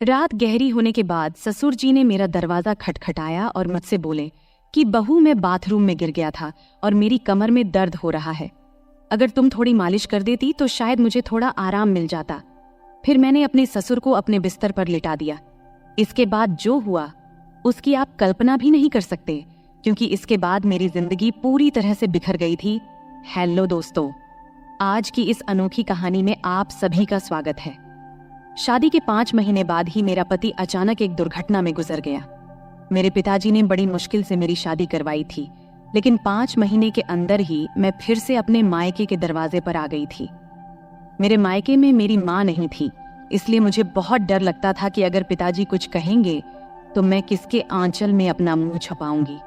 रात गहरी होने के बाद ससुर जी ने मेरा दरवाजा खटखटाया और मुझसे बोले कि बहू, मैं बाथरूम में गिर गया था और मेरी कमर में दर्द हो रहा है। अगर तुम थोड़ी मालिश कर देती तो शायद मुझे थोड़ा आराम मिल जाता। फिर मैंने अपने ससुर को अपने बिस्तर पर लिटा दिया। इसके बाद जो हुआ उसकी आप कल्पना भी नहीं कर सकते, क्योंकि इसके बाद मेरी जिंदगी पूरी तरह से बिखर गई थी। हेलो दोस्तों, आज की इस अनोखी कहानी में आप सभी का स्वागत है। शादी के 5 महीने बाद ही मेरा पति अचानक एक दुर्घटना में गुजर गया। मेरे पिताजी ने बड़ी मुश्किल से मेरी शादी करवाई थी, लेकिन 5 महीने के अंदर ही मैं फिर से अपने मायके के दरवाजे पर आ गई थी। मेरे मायके में मेरी माँ नहीं थी, इसलिए मुझे बहुत डर लगता था कि अगर पिताजी कुछ कहेंगे तो मैं किसके आंचल में अपना मुंह छुपाऊंगी।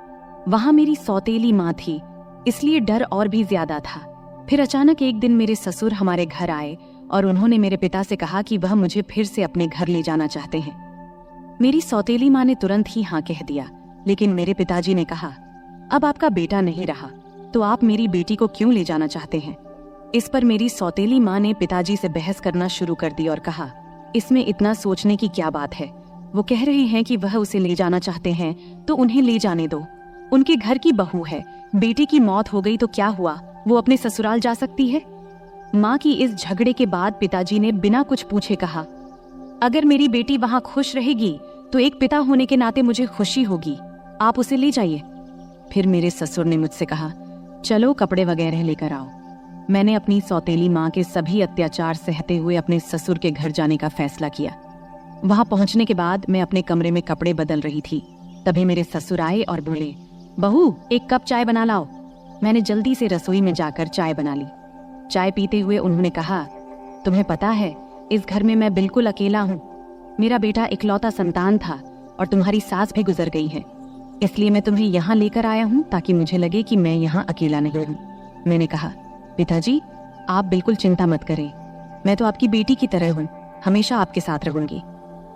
वहां मेरी सौतेली माँ थी, इसलिए डर और भी ज्यादा था। फिर अचानक एक दिन मेरे ससुर हमारे घर आए और उन्होंने मेरे पिता से कहा कि वह मुझे फिर से अपने घर ले जाना चाहते हैं। मेरी सौतेली माँ ने तुरंत ही हाँ कह दिया, लेकिन मेरे पिताजी ने कहा, अब आपका बेटा नहीं रहा तो आप मेरी बेटी को क्यों ले जाना चाहते हैं। इस पर मेरी सौतेली माँ ने पिताजी से बहस करना शुरू कर दी और कहा, इसमें इतना सोचने की क्या बात है। वो कह रहे हैं कि वह उसे ले जाना चाहते हैं तो उन्हें ले जाने दो। उनके घर की बहू है, बेटी की मौत हो गई तो क्या हुआ, वो अपने ससुराल जा सकती है। माँ की इस झगड़े के बाद पिताजी ने बिना कुछ पूछे कहा, अगर मेरी बेटी वहां खुश रहेगी तो एक पिता होने के नाते मुझे खुशी होगी, आप उसे ले जाइए। फिर मेरे ससुर ने मुझसे कहा, चलो कपड़े वगैरह लेकर आओ। मैंने अपनी सौतेली माँ के सभी अत्याचार सहते हुए अपने ससुर के घर जाने का फैसला किया। वहां पहुंचने के बाद मैं अपने कमरे में कपड़े बदल रही थी, तभी मेरे ससुर आए और बोले, बहू, एक कप चाय बना लाओ। मैंने जल्दी से रसोई में जाकर चाय बना ली। चाय पीते हुए उन्होंने कहा, तुम्हें पता है इस घर में मैं बिल्कुल अकेला हूँ। मेरा बेटा इकलौता संतान था और तुम्हारी सास भी गुजर गई है, इसलिए मैं तुम्हें यहाँ लेकर आया हूँ ताकि मुझे लगे कि मैं यहाँ अकेला नहीं हूँ। मैंने कहा, पिताजी आप बिल्कुल चिंता मत करें, मैं तो आपकी बेटी की तरह हूँ, हमेशा आपके साथ रहूंगी।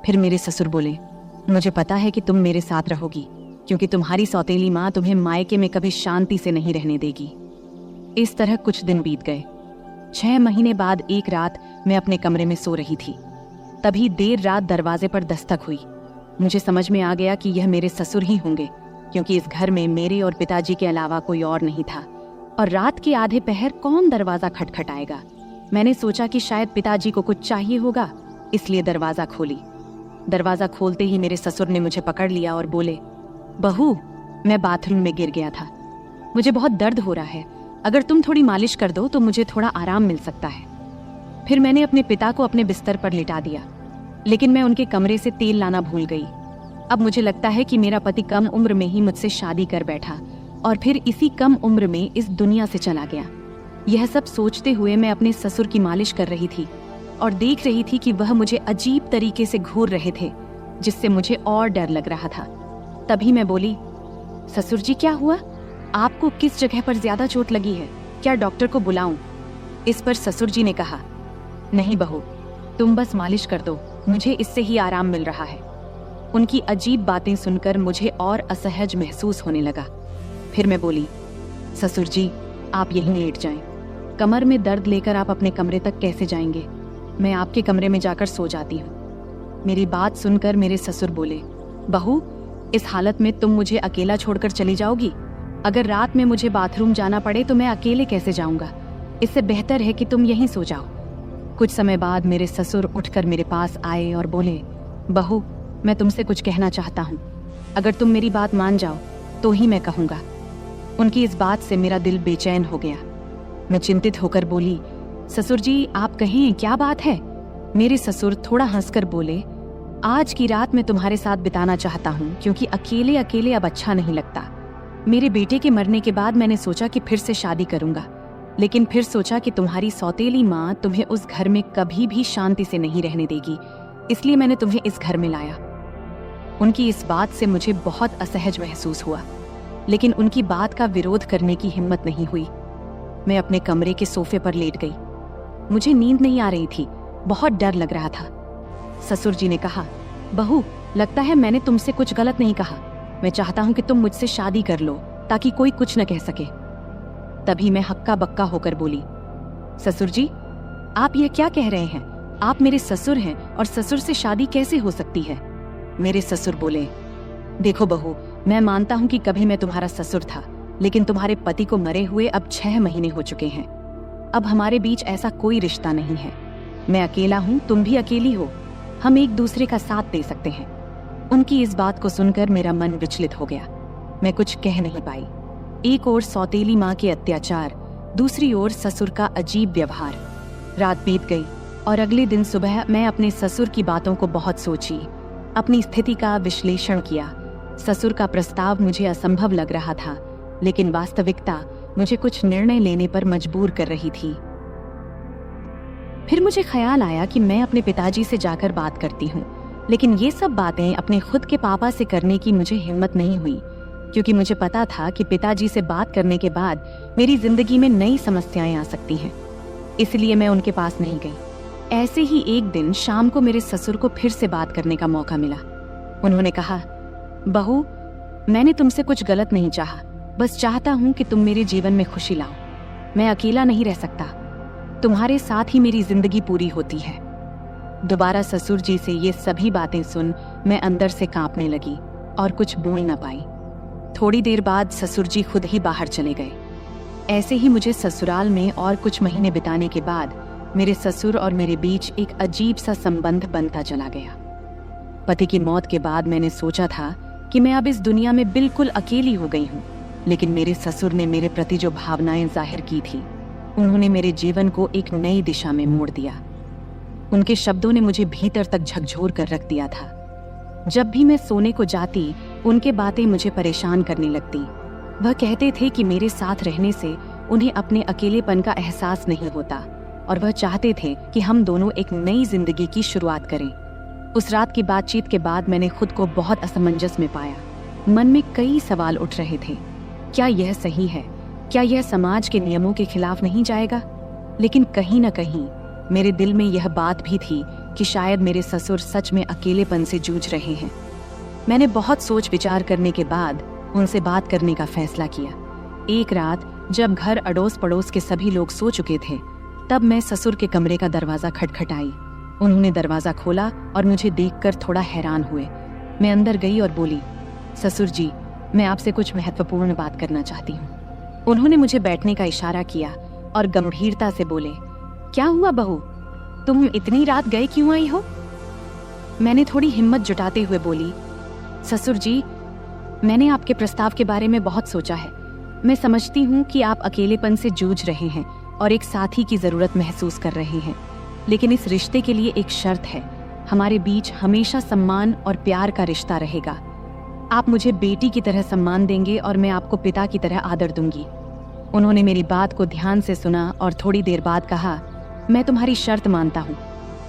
फिर मेरे ससुर बोले, मुझे पता है कि तुम मेरे साथ रहोगी, क्योंकि तुम्हारी सौतेली माँ तुम्हें मायके में कभी शांति से नहीं रहने देगी। इस तरह कुछ दिन बीत गए। 6 महीने बाद एक रात मैं अपने कमरे में सो रही थी, तभी देर रात दरवाजे पर दस्तक हुई। मुझे समझ में आ गया कि यह मेरे ससुर ही होंगे, क्योंकि इस घर में मेरे और पिताजी के अलावा कोई और नहीं था, और रात के आधे पहर कौन दरवाजा खटखटाएगा। मैंने सोचा कि शायद पिताजी को कुछ चाहिए होगा, इसलिए दरवाजा खोली। दरवाजा खोलते ही मेरे ससुर ने मुझे पकड़ लिया और बोले, बहू, मैं बाथरूम में गिर गया था, मुझे बहुत दर्द हो रहा है, अगर तुम थोड़ी मालिश कर दो तो मुझे थोड़ा आराम मिल सकता है। फिर मैंने अपने पिता को अपने बिस्तर पर लिटा दिया, लेकिन मैं उनके कमरे से तेल लाना भूल गई। अब मुझे लगता है कि मेरा पति कम उम्र में ही मुझसे शादी कर बैठा और फिर इसी कम उम्र में इस दुनिया से चला गया। यह सब सोचते हुए मैं अपने ससुर की मालिश कर रही थी और देख रही थी कि वह मुझे अजीब तरीके से घूर रहे थे, जिससे मुझे और डर लग रहा था। तभी मैं बोली, ससुर जी क्या हुआ, आपको किस जगह पर ज्यादा चोट लगी है, क्या डॉक्टर को बुलाऊं? इस पर ससुर जी ने कहा, नहीं बहू, तुम बस मालिश कर दो, मुझे इससे ही आराम मिल रहा है। उनकी अजीब बातें सुनकर मुझे और असहज महसूस होने लगा। फिर मैं बोली, ससुर जी आप यहीं लेट जाएं, कमर में दर्द लेकर आप अपने कमरे तक कैसे जाएंगे, मैं आपके कमरे में जाकर सो जाती हूँ। मेरी बात सुनकर मेरे ससुर बोले, बहू, इस हालत में तुम मुझे अकेला छोड़कर चली जाओगी? अगर रात में मुझे बाथरूम जाना पड़े तो मैं अकेले कैसे जाऊंगा, इससे बेहतर है कि तुम यहीं सो जाओ। कुछ समय बाद मेरे ससुर उठकर मेरे पास आए और बोले, बहू, मैं तुमसे कुछ कहना चाहता हूँ, अगर तुम मेरी बात मान जाओ तो ही मैं कहूँगा। उनकी इस बात से मेरा दिल बेचैन हो गया। मैं चिंतित होकर बोली, ससुर जी आप कहें, क्या बात है? मेरे ससुर थोड़ा हंसकर बोले, आज की रात मैं तुम्हारे साथ बिताना चाहता हूँ, क्योंकि अकेले अकेले अब अच्छा नहीं लगता। मेरे बेटे के मरने के बाद मैंने सोचा कि फिर से शादी करूंगा, लेकिन फिर सोचा कि तुम्हारी सौतेली माँ तुम्हें उस घर में कभी भी शांति से नहीं रहने देगी, इसलिए मैंने तुम्हें इस घर में लाया। उनकी इस बात से मुझे बहुत असहज महसूस हुआ, लेकिन उनकी बात का विरोध करने की हिम्मत नहीं हुई। मैं अपने कमरे के सोफे पर लेट गई। मुझे नींद नहीं आ रही थी, बहुत डर लग रहा था। ससुर जी ने कहा, बहू, लगता है मैंने तुमसे कुछ गलत नहीं कहा, मैं चाहता हूं कि तुम मुझसे शादी कर लो ताकि कोई कुछ न कह सके। तभी मैं हक्का बक्का होकर बोली, ससुर जी आप ये क्या कह रहे हैं, आप मेरे ससुर हैं और ससुर से शादी कैसे हो सकती है? मेरे ससुर बोले, देखो बहू, मैं मानता हूँ कि कभी मैं तुम्हारा ससुर था, लेकिन तुम्हारे पति को मरे हुए अब 6 महीने हो चुके हैं। अब हमारे बीच ऐसा कोई रिश्ता नहीं है। मैं अकेला हूँ, तुम भी अकेली हो। हम एक दूसरे का साथ दे सकते हैं। उनकी इस बात को सुनकर मेरा मन विचलित हो गया। मैं कुछ कह नहीं पाई। एक ओर सौतेली माँ के अत्याचार, दूसरी ओर ससुर का अजीब व्यवहार। रात बीत गई और अगले दिन सुबह मैं अपने ससुर की बातों को बहुत सोची, अपनी स्थिति का विश्लेषण किया। ससुर का प्रस्ताव मुझे असंभव लग रहा था, लेकिन वास्तविकता मुझे कुछ निर्णय लेने पर मजबूर कर रही थी। फिर मुझे ख्याल आया कि मैं अपने पिताजी से जाकर बात करती हूँ, लेकिन ये सब बातें अपने खुद के पापा से करने की मुझे हिम्मत नहीं हुई, क्योंकि मुझे पता था कि पिताजी से बात करने के बाद मेरी जिंदगी में नई समस्याएं आ सकती हैं। इसलिए मैं उनके पास नहीं गई। ऐसे ही एक दिन शाम को मेरे ससुर को फिर से बात करने का मौका मिला। उन्होंने कहा, बहू, मैंने तुमसे कुछ गलत नहीं चाहा, बस चाहता हूं कि तुम मेरे जीवन में खुशी लाओ। मैं अकेला नहीं रह सकता, तुम्हारे साथ ही मेरी जिंदगी पूरी होती है। दोबारा ससुर जी से ये सभी बातें सुन मैं अंदर से कांपने लगी और कुछ बोल न पाई। थोड़ी देर बाद ससुर जी खुद ही बाहर चले गए। ऐसे ही मुझे ससुराल में और कुछ महीने बिताने के बाद मेरे ससुर और मेरे बीच एक अजीब सा संबंध बनता चला गया। पति की मौत के बाद मैंने सोचा था कि मैं अब इस दुनिया में बिल्कुल अकेली हो गई हूँ, लेकिन मेरे ससुर ने मेरे प्रति जो भावनाएं जाहिर की थी, उन्होंने मेरे जीवन को एक नई दिशा में मोड़ दिया। उनके शब्दों ने मुझे भीतर तक झकझोर कर रख दिया था। जब भी मैं सोने को जाती, उनके बातें मुझे परेशान करने लगती। वह कहते थे कि मेरे साथ रहने से उन्हें अपने अकेलेपन का एहसास नहीं होता और वह चाहते थे कि हम दोनों एक नई जिंदगी की शुरुआत करें। उस रात की बातचीत के बाद मैंने खुद को बहुत असमंजस में पाया। मन में कई सवाल उठ रहे थे। क्या यह सही है? क्या यह समाज के नियमों के खिलाफ नहीं जाएगा? लेकिन कहीं न कहीं मेरे दिल में यह बात भी थी कि शायद मेरे ससुर सच में अकेलेपन से जूझ रहे हैं। मैंने बहुत सोच विचार करने के बाद उनसे बात करने का फैसला किया। एक रात जब घर अड़ोस पड़ोस के सभी लोग सो चुके थे, तब मैं ससुर के कमरे का दरवाजा खटखटाई। उन्होंने दरवाजा खोला और मुझे देखकर थोड़ा हैरान हुए। मैं अंदर गई और बोली, ससुर जी, मैं आपसे कुछ महत्वपूर्ण बात करना चाहती हूँ। उन्होंने मुझे बैठने का इशारा किया और गंभीरता से बोले, क्या हुआ बहू, तुम इतनी रात गए क्यों आई हो? मैंने थोड़ी हिम्मत जुटाते हुए बोली, ससुर जी, मैंने आपके प्रस्ताव के बारे में बहुत सोचा है। मैं समझती हूँ कि आप अकेलेपन से जूझ रहे हैं और एक साथी की जरूरत महसूस कर रहे हैं, लेकिन इस रिश्ते के लिए एक शर्त है। हमारे बीच हमेशा सम्मान और प्यार का रिश्ता रहेगा। आप मुझे बेटी की तरह सम्मान देंगे और मैं आपको पिता की तरह आदर दूंगी। उन्होंने मेरी बात को ध्यान से सुना और थोड़ी देर बाद कहा, मैं तुम्हारी शर्त मानता हूँ,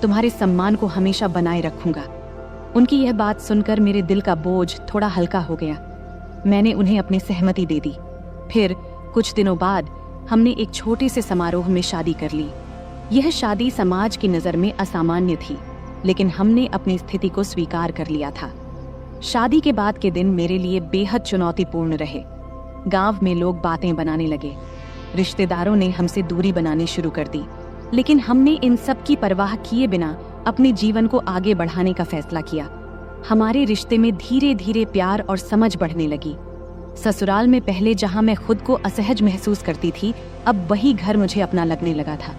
तुम्हारे सम्मान को हमेशा बनाए रखूंगा। उनकी यह बात सुनकर मेरे दिल का बोझ थोड़ा हल्का हो गया। मैंने उन्हें अपनी सहमति दे दी। फिर कुछ दिनों बाद हमने एक छोटे से समारोह में शादी कर ली। यह शादी समाज की नज़र में असामान्य थी, लेकिन हमने अपनी स्थिति को स्वीकार कर लिया था। शादी के बाद के दिन मेरे लिए बेहद चुनौतीपूर्ण रहे। गांव में लोग बातें बनाने लगे, रिश्तेदारों ने हमसे दूरी बनानी शुरू कर दी, लेकिन हमने इन सब की परवाह किए बिना अपने जीवन को आगे बढ़ाने का फैसला किया। हमारे रिश्ते में धीरे धीरे प्यार और समझ बढ़ने लगी। ससुराल में पहले जहां मैं खुद को असहज महसूस करती थी, अब वही घर मुझे अपना लगने लगा था।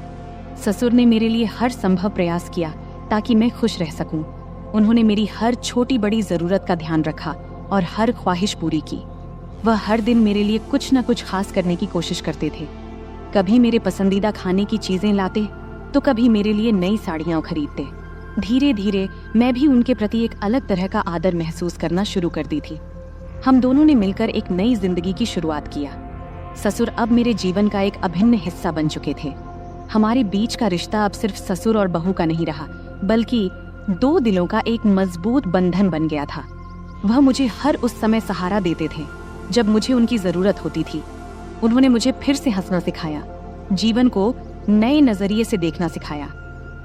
ससुर ने मेरे लिए हर संभव प्रयास किया ताकि मैं खुश रह सकूं। उन्होंने मेरी हर छोटी बड़ी जरूरत का ध्यान रखा और हर ख्वाहिश पूरी की। वह हर दिन मेरे लिए कुछ न कुछ खास करने की कोशिश करते थे। कभी मेरे पसंदीदा खाने की चीजें लाते, तो कभी मेरे लिए नई साड़ियां खरीदते। धीरे धीरे मैं भी उनके प्रति एक अलग तरह का आदर महसूस करना शुरू कर दी थी। हम दोनों ने मिलकर एक नई जिंदगी की शुरुआत किया। ससुर अब मेरे जीवन का एक अभिन्न हिस्सा बन चुके थे। हमारे बीच का रिश्ता अब सिर्फ ससुर और बहू का नहीं रहा, बल्कि दो दिलों का एक मजबूत बंधन बन गया था। वह मुझे हर उस समय सहारा देते थे जब मुझे उनकी जरूरत होती थी। उन्होंने मुझे फिर से हंसना सिखाया, जीवन को नए नजरिए से देखना सिखाया।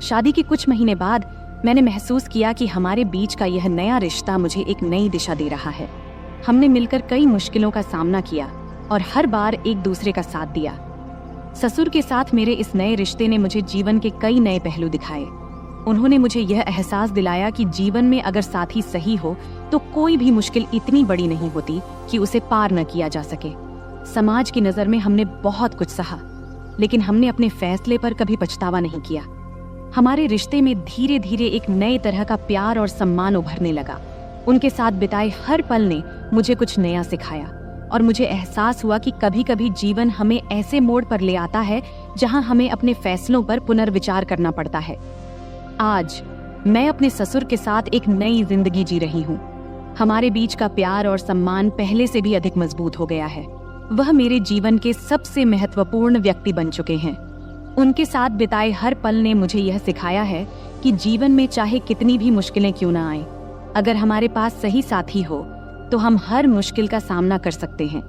शादी के कुछ महीने बाद मैंने महसूस किया कि हमारे बीच का यह नया रिश्ता मुझे एक नई दिशा दे रहा है। हमने मिलकर कई मुश्किलों का सामना किया और हर बार एक दूसरे का साथ दिया। ससुर के साथ मेरे इस नए रिश्ते ने मुझे जीवन के कई नए पहलू दिखाए। उन्होंने मुझे यह एहसास दिलाया कि जीवन में अगर साथी सही हो तो कोई भी मुश्किल इतनी बड़ी नहीं होती कि उसे पार न किया जा सके। समाज की नज़र में हमने बहुत कुछ सहा, लेकिन हमने अपने फैसले पर कभी पछतावा नहीं किया। हमारे रिश्ते में धीरे धीरे एक नए तरह का प्यार और सम्मान उभरने लगा। उनके साथ बिताए हर पल ने मुझे कुछ नया सिखाया और मुझे एहसास हुआ कि कभी कभी जीवन हमें ऐसे मोड़ पर ले आता है जहां हमें अपने फैसलों पर पुनर्विचार करना पड़ता है। आज मैं अपने ससुर के साथ एक नई जिंदगी जी रही हूँ। हमारे बीच का प्यार और सम्मान पहले से भी अधिक मजबूत हो गया है। वह मेरे जीवन के सबसे महत्वपूर्ण व्यक्ति बन चुके हैं। उनके साथ बिताए हर पल ने मुझे यह सिखाया है कि जीवन में चाहे कितनी भी मुश्किलें क्यों ना आए, अगर हमारे पास सही साथी हो तो हम हर मुश्किल का सामना कर सकते हैं।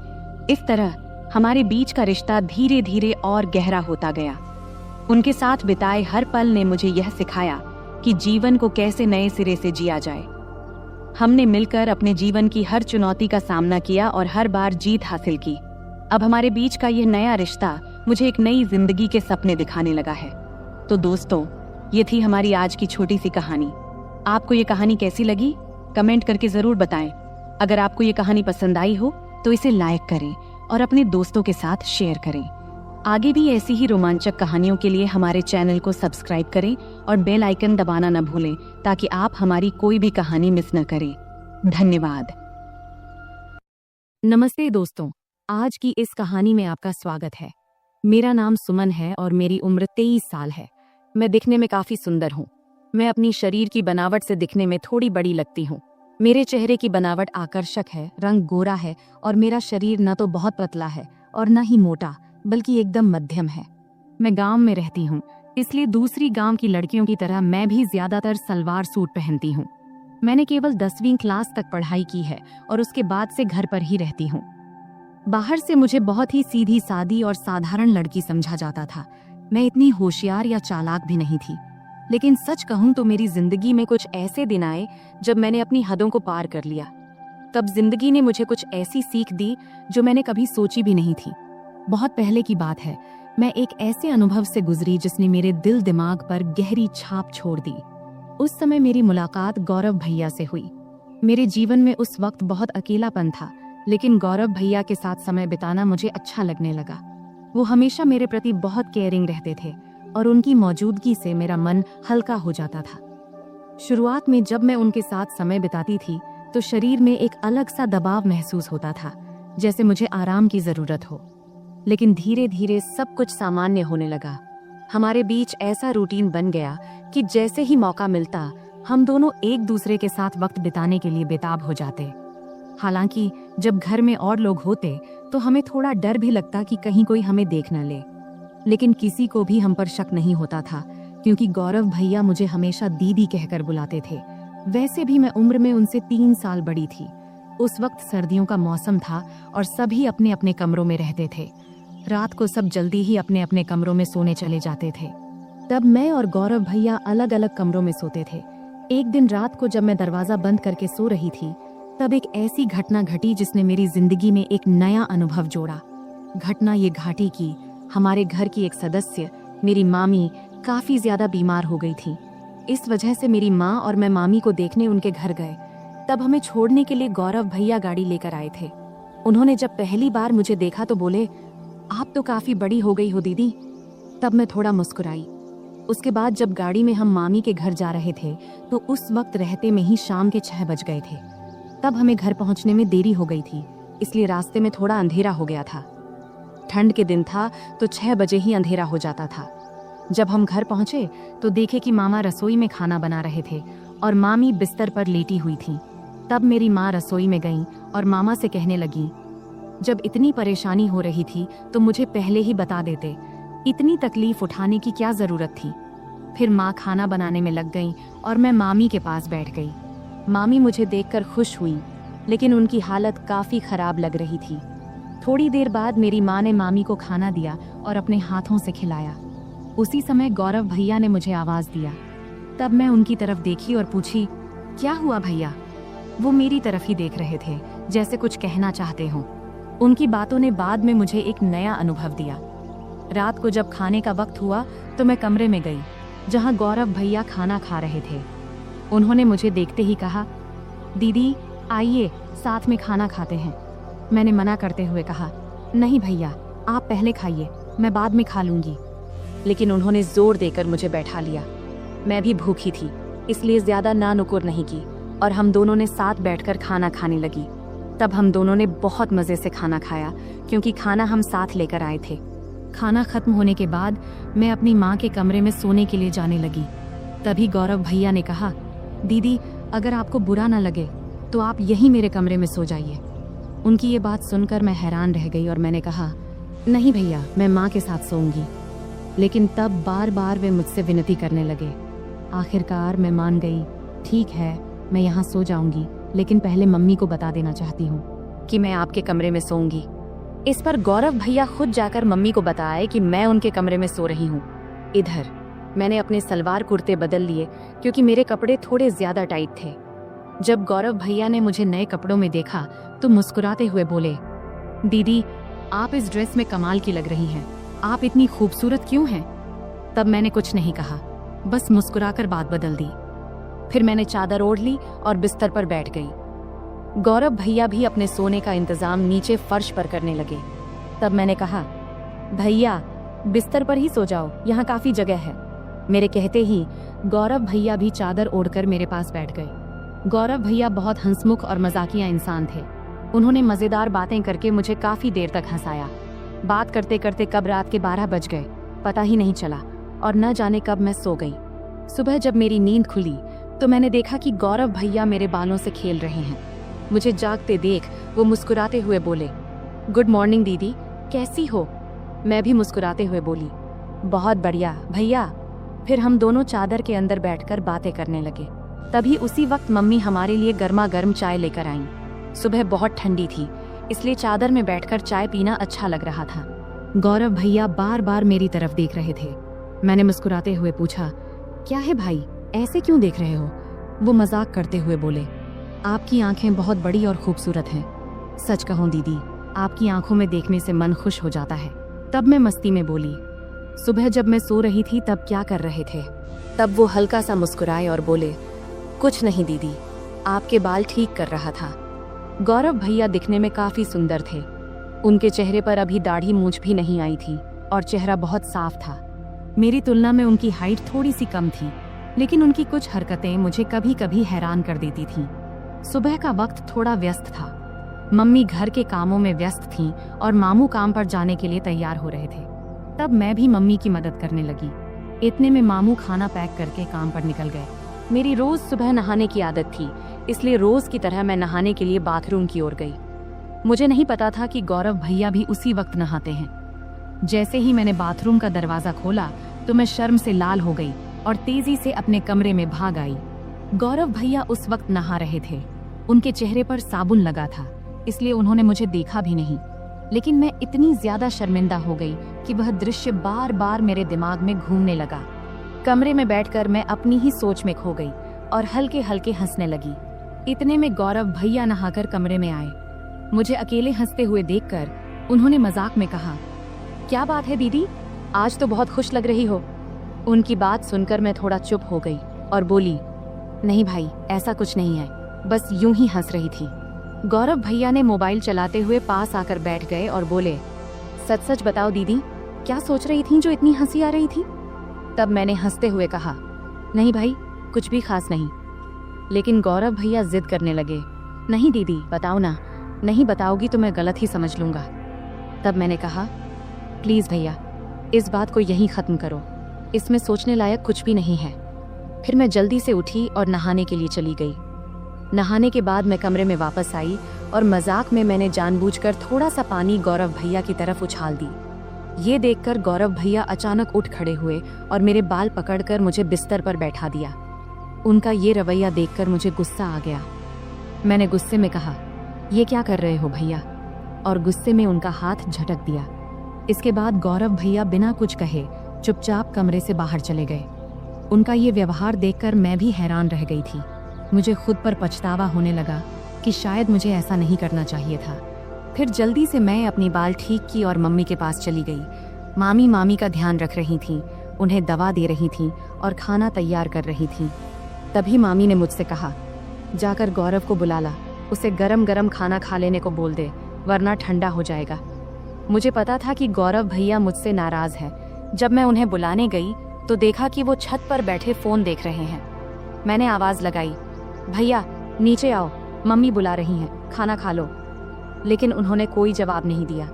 इस तरह हमारे बीच का रिश्ता धीरे धीरे और गहरा होता गया। उनके साथ बिताए हर पल ने मुझे यह सिखाया कि जीवन को कैसे नए सिरे से जिया जाए। हमने मिलकर अपने जीवन की हर चुनौती का सामना किया और हर बार जीत हासिल की। अब हमारे बीच का यह नया रिश्ता मुझे एक नई जिंदगी के सपने दिखाने लगा है। तो दोस्तों, ये थी हमारी आज की छोटी सी कहानी। आपको ये कहानी कैसी लगी? कमेंट करके जरूर बताएं। अगर आपको ये कहानी पसंद आई हो तो इसे लाइक करें और अपने दोस्तों के साथ शेयर करें। आगे भी ऐसी ही रोमांचक कहानियों के लिए हमारे चैनल को सब्सक्राइब करें और बेल आइकन दबाना न भूलें ताकि आप हमारी कोई भी कहानी मिस न करें। धन्यवाद। नमस्ते दोस्तों, आज की इस कहानी में आपका स्वागत है। मेरा नाम सुमन है और मेरी उम्र 23 साल है। मैं दिखने में काफी सुंदर हूँ। मैं अपनी शरीर की बनावट से दिखने में थोड़ी बड़ी लगती हूँ। मेरे चेहरे की बनावट आकर्षक है, रंग गोरा है और मेरा शरीर न तो बहुत पतला है और न ही मोटा, बल्कि एकदम मध्यम है। मैं गांव में रहती हूँ, इसलिए दूसरी गांव की लड़कियों की तरह मैं भी ज्यादातर सलवार सूट पहनती हूँ। मैंने केवल 10वीं क्लास तक पढ़ाई की है और उसके बाद से घर पर ही रहती हूँ। बाहर से मुझे बहुत ही सीधी सादी और साधारण लड़की समझा जाता था। मैं इतनी होशियार या चालाक भी नहीं थी। लेकिन सच कहूं तो मेरी जिंदगी में कुछ ऐसे दिन आए जब मैंने अपनी हदों को पार कर लिया। तब जिंदगी ने मुझे कुछ ऐसी सीख दी जो मैंने कभी सोची भी नहीं थी। बहुत पहले की बात है, मैं एक ऐसे अनुभव से गुजरी जिसने मेरे दिल दिमाग पर गहरी छाप छोड़ दी। उस समय मेरी मुलाकात गौरव भैया से हुई। मेरे जीवन में उस वक्त बहुत अकेलापन था, लेकिन गौरव भैया के साथ समय बिताना मुझे अच्छा लगने लगा। वो हमेशा मेरे प्रति बहुत केयरिंग रहते थे और उनकी मौजूदगी से मेरा मन हल्का हो जाता था। शुरुआत में जब मैं उनके साथ समय बिताती थी तो शरीर में एक अलग सा दबाव महसूस होता था, जैसे मुझे आराम की जरूरत हो। लेकिन धीरे धीरे सब कुछ सामान्य होने लगा। हमारे बीच ऐसा रूटीन बन गया कि जैसे ही मौका मिलता हम दोनों एक दूसरे के साथ वक्त बिताने के लिए बेताब हो जाते। हालांकि जब घर में और लोग होते तो हमें थोड़ा डर भी लगता कि कहीं कोई हमें देख न ले, लेकिन किसी को भी हम पर शक नहीं होता था क्योंकि गौरव भैया मुझे हमेशा दीदी कहकर बुलाते थे। वैसे भी मैं उम्र में उनसे 3 साल बड़ी थी। उस वक्त सर्दियों का मौसम था और सभी अपने अपने कमरों में रहते थे। रात को सब जल्दी ही अपने अपने कमरों में सोने चले जाते थे। तब मैं और गौरव भैया अलग अलग कमरों में सोते थे। एक दिन रात को जब मैं दरवाजा बंद करके सो रही थी तब एक ऐसी घटना घटी जिसने मेरी जिंदगी में एक नया अनुभव जोड़ा। घटना ये घाटी की, हमारे घर की एक सदस्य, मेरी मामी, काफी ज्यादा बीमार हो गई थी। इस वजह से मेरी माँ और मैं मामी को देखने उनके घर गए। तब हमें छोड़ने के लिए गौरव भैया गाड़ी लेकर आए थे। उन्होंने जब पहली बार मुझे देखा तो बोले, आप तो काफी बड़ी हो गई हो दीदी। तब मैं थोड़ा मुस्कुराई। उसके बाद जब गाड़ी में हम मामी के घर जा रहे थे तो उस वक्त रहते में ही शाम के 6 बज गए थे। तब हमें घर पहुंचने में देरी हो गई थी, इसलिए रास्ते में थोड़ा अंधेरा हो गया था। ठंड के दिन था तो 6 बजे ही अंधेरा हो जाता था। जब हम घर पहुंचे तो देखे कि मामा रसोई में खाना बना रहे थे और मामी बिस्तर पर लेटी हुई थी। तब मेरी माँ रसोई में गई और मामा से कहने लगी, जब इतनी परेशानी हो रही थी तो मुझे पहले ही बता देते, इतनी तकलीफ उठाने की क्या जरूरत थी। फिर माँ खाना बनाने में लग गई और मैं मामी के पास बैठ गई। मामी मुझे देखकर खुश हुई, लेकिन उनकी हालत काफी खराब लग रही थी। थोड़ी देर बाद मेरी माँ ने मामी को खाना दिया और अपने हाथों से खिलाया। उसी समय गौरव भैया ने मुझे आवाज दिया। तब मैं उनकी तरफ देखी और पूछी, क्या हुआ भैया? वो मेरी तरफ ही देख रहे थे, जैसे कुछ कहना चाहते हों। उनकी बातों ने बाद में मुझे एक नया अनुभव दिया। रात को जब खाने का वक्त हुआ तो मैं कमरे में गई। जहां गौरव भैया खाना खा रहे थे। उन्होंने मुझे देखते ही कहा, दीदी आइए साथ में खाना खाते हैं। मैंने मना करते हुए कहा, नहीं भैया आप पहले खाइए, मैं बाद में खा लूंगी। लेकिन उन्होंने जोर देकर मुझे बैठा लिया। मैं भी भूखी थी, इसलिए ज्यादा ना नुकुर नहीं की और हम दोनों ने साथ बैठकर खाना खाने लगी। तब हम दोनों ने बहुत मजे से खाना खाया, क्योंकि खाना हम साथ लेकर आए थे। खाना खत्म होने के बाद मैं अपनी माँ के कमरे में सोने के लिए जाने लगी। तभी गौरव भैया ने कहा, दीदी अगर आपको बुरा ना लगे तो आप यहीं मेरे कमरे में सो जाइए। उनकी ये बात सुनकर मैं हैरान रह गई और मैंने कहा, नहीं भैया मैं माँ के साथ सोऊंगी। लेकिन तब बार बार वे मुझसे विनती करने लगे। आखिरकार मैं मान गई, ठीक है मैं यहाँ सो जाऊंगी, लेकिन पहले मम्मी को बता देना चाहती हूँ कि मैं आपके कमरे में सोऊंगी। इस पर गौरव भैया खुद जाकर मम्मी को बताए कि मैं उनके कमरे में सो रही हूँ। इधर मैंने अपने सलवार कुर्ते बदल लिए, क्योंकि मेरे कपड़े थोड़े ज्यादा टाइट थे। जब गौरव भैया ने मुझे नए कपड़ों में देखा तो मुस्कुराते हुए बोले, दीदी आप इस ड्रेस में कमाल की लग रही हैं, आप इतनी खूबसूरत क्यों हैं? तब मैंने कुछ नहीं कहा, बस मुस्कुराकर बात बदल दी। फिर मैंने चादर ओढ़ ली और बिस्तर पर बैठ गई। गौरव भैया भी अपने सोने का इंतजाम नीचे फर्श पर करने लगे। तब मैंने कहा, भैया बिस्तर पर ही सो जाओ, यहाँ काफी जगह है। मेरे कहते ही गौरव भैया भी चादर ओढ़कर मेरे पास बैठ गए। गौरव भैया बहुत हंसमुख और मजाकिया इंसान थे। उन्होंने मजेदार बातें करके मुझे काफी देर तक हंसाया। बात करते करते कब रात के 12 बज गए पता ही नहीं चला और न जाने कब मैं सो गई। सुबह जब मेरी नींद खुली तो मैंने देखा कि गौरव भैया मेरे बालों से खेल रहे हैं। मुझे जागते देख वो मुस्कुराते हुए बोले, गुड मॉर्निंग दीदी, कैसी हो? मैं भी मुस्कुराते हुए बोली, बहुत बढ़िया भैया। फिर हम दोनों चादर के अंदर बैठकर बातें करने लगे। तभी उसी वक्त मम्मी हमारे लिए गर्मा गर्म चाय लेकर आईं। सुबह बहुत ठंडी थी, इसलिए चादर में बैठकर चाय पीना अच्छा लग रहा था। गौरव भैया बार बार मेरी तरफ देख रहे थे। मैंने मुस्कुराते हुए पूछा, क्या है भाई, ऐसे क्यों देख रहे हो? वो मजाक करते हुए बोले, आपकी आंखें बहुत बड़ी और खूबसूरत हैं। सच कहूं दीदी, आपकी आंखों में देखने से मन खुश हो जाता है। तब मैं मस्ती में बोली, सुबह जब मैं सो रही थी तब क्या कर रहे थे? तब वो हल्का सा मुस्कुराए और बोले, कुछ नहीं दीदी, आपके बाल ठीक कर रहा था। गौरव भैया दिखने में काफी सुंदर थे। उनके चेहरे पर अभी दाढ़ी मूंछ भी नहीं आई थी और चेहरा बहुत साफ था। मेरी तुलना में उनकी हाइट थोड़ी सी कम थी, लेकिन उनकी कुछ हरकतें मुझे कभी कभी हैरान कर देती थीं। सुबह का वक्त थोड़ा व्यस्त था। मम्मी घर के कामों में व्यस्त थीं और मामू काम पर जाने के लिए तैयार हो रहे थे। तब मैं भी मम्मी की मदद करने लगी। इतने में मामू खाना पैक करके काम पर निकल गए। मेरी रोज सुबह नहाने की आदत थी, इसलिए रोज की तरह मैं नहाने के लिए बाथरूम की ओर गई। मुझे नहीं पता था कि गौरव भैया भी उसी वक्त नहाते हैं। जैसे ही मैंने बाथरूम का दरवाजा खोला तो मैं शर्म से लाल हो गई और तेजी से अपने कमरे में भाग आई। गौरव भैया उस वक्त नहा रहे थे। उनके चेहरे पर साबुन लगा था, इसलिए उन्होंने मुझे देखा भी नहीं। लेकिन मैं इतनी ज्यादा शर्मिंदा हो गई कि वह दृश्य बार बार मेरे दिमाग में घूमने लगा। कमरे में बैठकर मैं अपनी ही सोच में खो गई और हल्के हल्के हंसने लगी। इतने में गौरव भैया नहाकर कमरे में आए। मुझे अकेले हंसते हुए देखकर उन्होंने मजाक में कहा, क्या बात है दीदी, आज तो बहुत खुश लग रही हो। उनकी बात सुनकर मैं थोड़ा चुप हो गई और बोली, नहीं भाई ऐसा कुछ नहीं है, बस यूं ही हंस रही थी। गौरव भैया ने मोबाइल चलाते हुए पास आकर बैठ गए और बोले, सच सच बताओ दीदी, क्या सोच रही थी जो इतनी हंसी आ रही थी? तब मैंने हंसते हुए कहा, नहीं भाई कुछ भी खास नहीं। लेकिन गौरव भैया जिद करने लगे, नहीं दीदी बताओ ना, नहीं बताओगी तो मैं गलत ही समझ लूंगा। तब मैंने कहा, प्लीज भैया इस बात को यहीं खत्म करो, इसमें सोचने लायक कुछ भी नहीं है। फिर मैं जल्दी से उठी और नहाने के लिए चली गई। नहाने के बाद मैं कमरे में वापस आई और मजाक में मैंने जानबूझकर थोड़ा सा पानी गौरव भैया की तरफ उछाल दी। ये देखकर गौरव भैया अचानक उठ खड़े हुए और मेरे बाल पकड़कर मुझे बिस्तर पर बैठा दिया। उनका ये रवैया देखकर मुझे गुस्सा आ गया। मैंने गुस्से में कहा, ये क्या कर रहे हो भैया? और गुस्से में उनका हाथ झटक दिया। इसके बाद गौरव भैया बिना कुछ कहे चुपचाप कमरे से बाहर चले गए। उनका ये व्यवहार देखकर मैं भी हैरान रह गई थी। मुझे खुद पर पछतावा होने लगा कि शायद मुझे ऐसा नहीं करना चाहिए था। फिर जल्दी से मैं अपनी बाल ठीक की और मम्मी के पास चली गई। मामी का ध्यान रख रही थीं। उन्हें दवा दे रही थीं और खाना तैयार कर रही थीं। तभी मामी ने मुझसे कहा, जाकर गौरव को बुला ला, उसे गरम गरम खाना खा लेने को बोल दे, वरना ठंडा हो जाएगा। मुझे पता था कि गौरव भैया मुझसे नाराज है। जब मैं उन्हें बुलाने गई तो देखा कि वो छत पर बैठे फोन देख रहे हैं। मैंने आवाज लगाई, भैया नीचे आओ, मम्मी बुला रही हैं, खाना खा लो। लेकिन उन्होंने कोई जवाब नहीं दिया।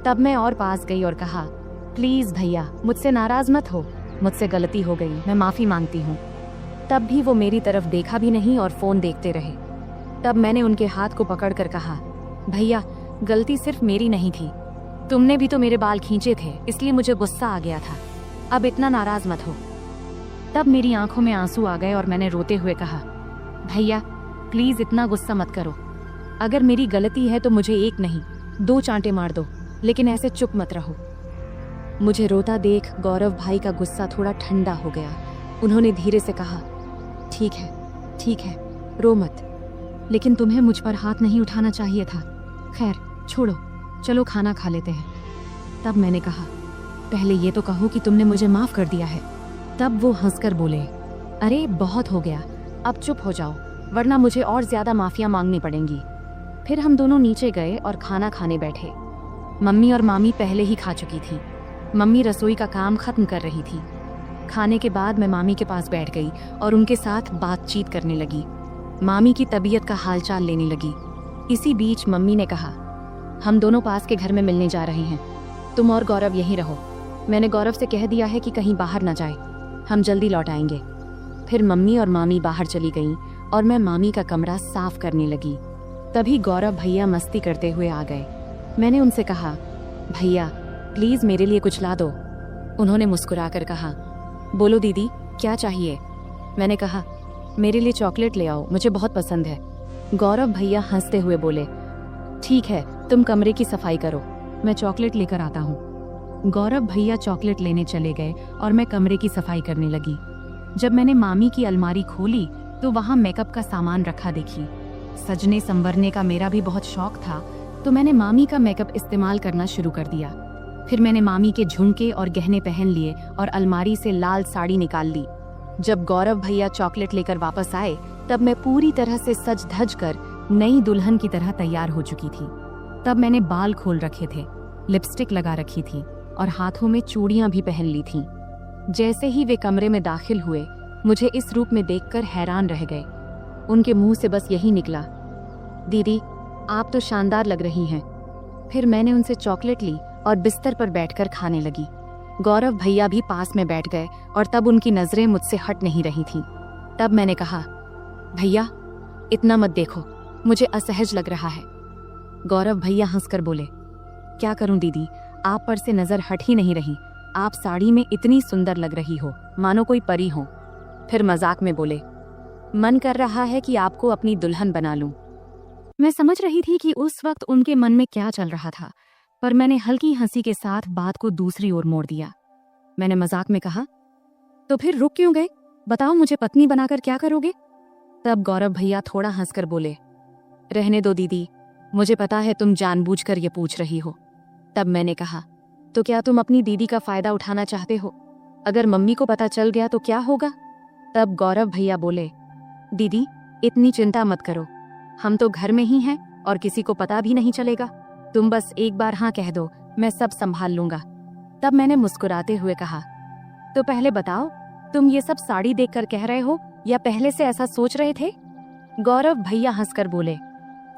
तब मैं और पास गई और कहा, प्लीज भैया मुझसे नाराज मत हो, मुझसे गलती हो गई, मैं माफी मांगती हूँ। तब भी वो मेरी तरफ देखा भी नहीं और फोन देखते रहे। तब मैंने उनके हाथ को पकड़कर कहा, भैया गलती सिर्फ मेरी नहीं थी, तुमने भी तो मेरे बाल खींचे थे, इसलिए मुझे गुस्सा आ गया था, अब इतना नाराज मत हो। तब मेरी आंखों में आंसू आ गए और मैंने रोते हुए कहा, भैया प्लीज इतना गुस्सा मत करो, अगर मेरी गलती है तो मुझे एक नहीं 2 चांटे मार दो, लेकिन ऐसे चुप मत रहो। मुझे रोता देख गौरव भाई का गुस्सा थोड़ा ठंडा हो गया। उन्होंने धीरे से कहा, ठीक है, रो मत, लेकिन तुम्हें मुझ पर हाथ नहीं उठाना चाहिए था। खैर छोड़ो, चलो खाना खा लेते हैं। तब मैंने कहा, पहले ये तो कहो कि तुमने मुझे माफ कर दिया है। तब वो हंसकर बोले, अरे बहुत हो गया, अब चुप हो जाओ, वरना मुझे और ज्यादा माफिया मांगनी पड़ेंगी। फिर हम दोनों नीचे गए और खाना खाने बैठे। मम्मी और मामी पहले ही खा चुकी थी। मम्मी रसोई का काम खत्म कर रही थी। खाने के बाद मैं मामी के पास बैठ गई और उनके साथ बातचीत करने लगी। मामी की तबीयत का हालचाल लेने लगी। इसी बीच मम्मी ने कहा, हम दोनों पास के घर में मिलने जा रहे हैं, तुम और गौरव यहीं रहो। मैंने गौरव से कह दिया है कि कहीं बाहर ना जाए, हम जल्दी लौट आएंगे। फिर मम्मी और मामी बाहर चली गईं और मैं मामी का कमरा साफ करने लगी। तभी गौरव भैया मस्ती करते हुए आ गए। मैंने उनसे कहा, भैया प्लीज मेरे लिए कुछ ला दो। उन्होंने मुस्कुराकर कहा, बोलो दीदी क्या चाहिए। मैंने कहा, मेरे लिए चॉकलेट ले आओ, मुझे बहुत पसंद है। गौरव भैया हंसते हुए बोले, ठीक है, तुम कमरे की सफाई करो, मैं चॉकलेट लेकर आता हूँ। गौरव भैया चॉकलेट लेने चले गए और मैं कमरे की सफाई करने लगी। जब मैंने मामी की अलमारी खोली तो वहाँ मेकअप का सामान रखा देखी। सजने संवरने का मेरा भी बहुत शौक था, तो मैंने मामी का मेकअप इस्तेमाल करना शुरू कर दिया। फिर मैंने मामी के झुमके और गहने पहन लिए और अलमारी से लाल साड़ी निकाल ली। जब गौरव भैया चॉकलेट लेकर वापस आए तब मैं पूरी तरह से सज धज कर नई दुल्हन की तरह तैयार हो चुकी थी। तब मैंने बाल खोल रखे थे, लिपस्टिक लगा रखी थी और हाथों में चूड़ियां भी पहन ली थीं। जैसे ही वे कमरे में दाखिल हुए, मुझे इस रूप में देखकर हैरान रह गए। उनके मुंह से बस यही निकला, दीदी आप तो शानदार लग रही हैं। फिर मैंने उनसे चॉकलेट ली और बिस्तर पर बैठकर खाने लगी। गौरव भैया भी पास में बैठ गए और तब उनकी नजरें मुझसे हट नहीं रही थीं। तब मैंने कहा, भैया इतना मत देखो, मुझे असहज लग रहा है। गौरव भैया हंसकर बोले, क्या करूं दीदी, आप पर से नजर हट ही नहीं रही, आप साड़ी में इतनी सुंदर लग रही हो, मानो कोई परी हो। फिर मजाक में बोले, मन कर रहा है कि आपको अपनी दुल्हन बना लूं। मैं समझ रही थी कि उस वक्त उनके मन में क्या चल रहा था, पर मैंने हल्की हंसी के साथ बात को दूसरी ओर मोड़ दिया। मैंने मजाक में कहा, तो फिर रुक क्यों गए, बताओ मुझे पत्नी बनाकर क्या करोगे। तब गौरव भैया थोड़ा हंसकर बोले, रहने दो दीदी, मुझे पता है तुम जानबूझकर ये पूछ रही हो। तब मैंने कहा, तो क्या तुम अपनी दीदी का फायदा उठाना चाहते हो, अगर मम्मी को पता चल गया तो क्या होगा। तब गौरव भैया बोले, दीदी इतनी चिंता मत करो, हम तो घर में ही हैं और किसी को पता भी नहीं चलेगा, तुम बस एक बार हाँ कह दो, मैं सब संभाल लूंगा। तब मैंने मुस्कुराते हुए कहा, तो पहले बताओ तुम ये सब साड़ी देखकर कह रहे हो या पहले से ऐसा सोच रहे थे। गौरव भैया हंसकर बोले,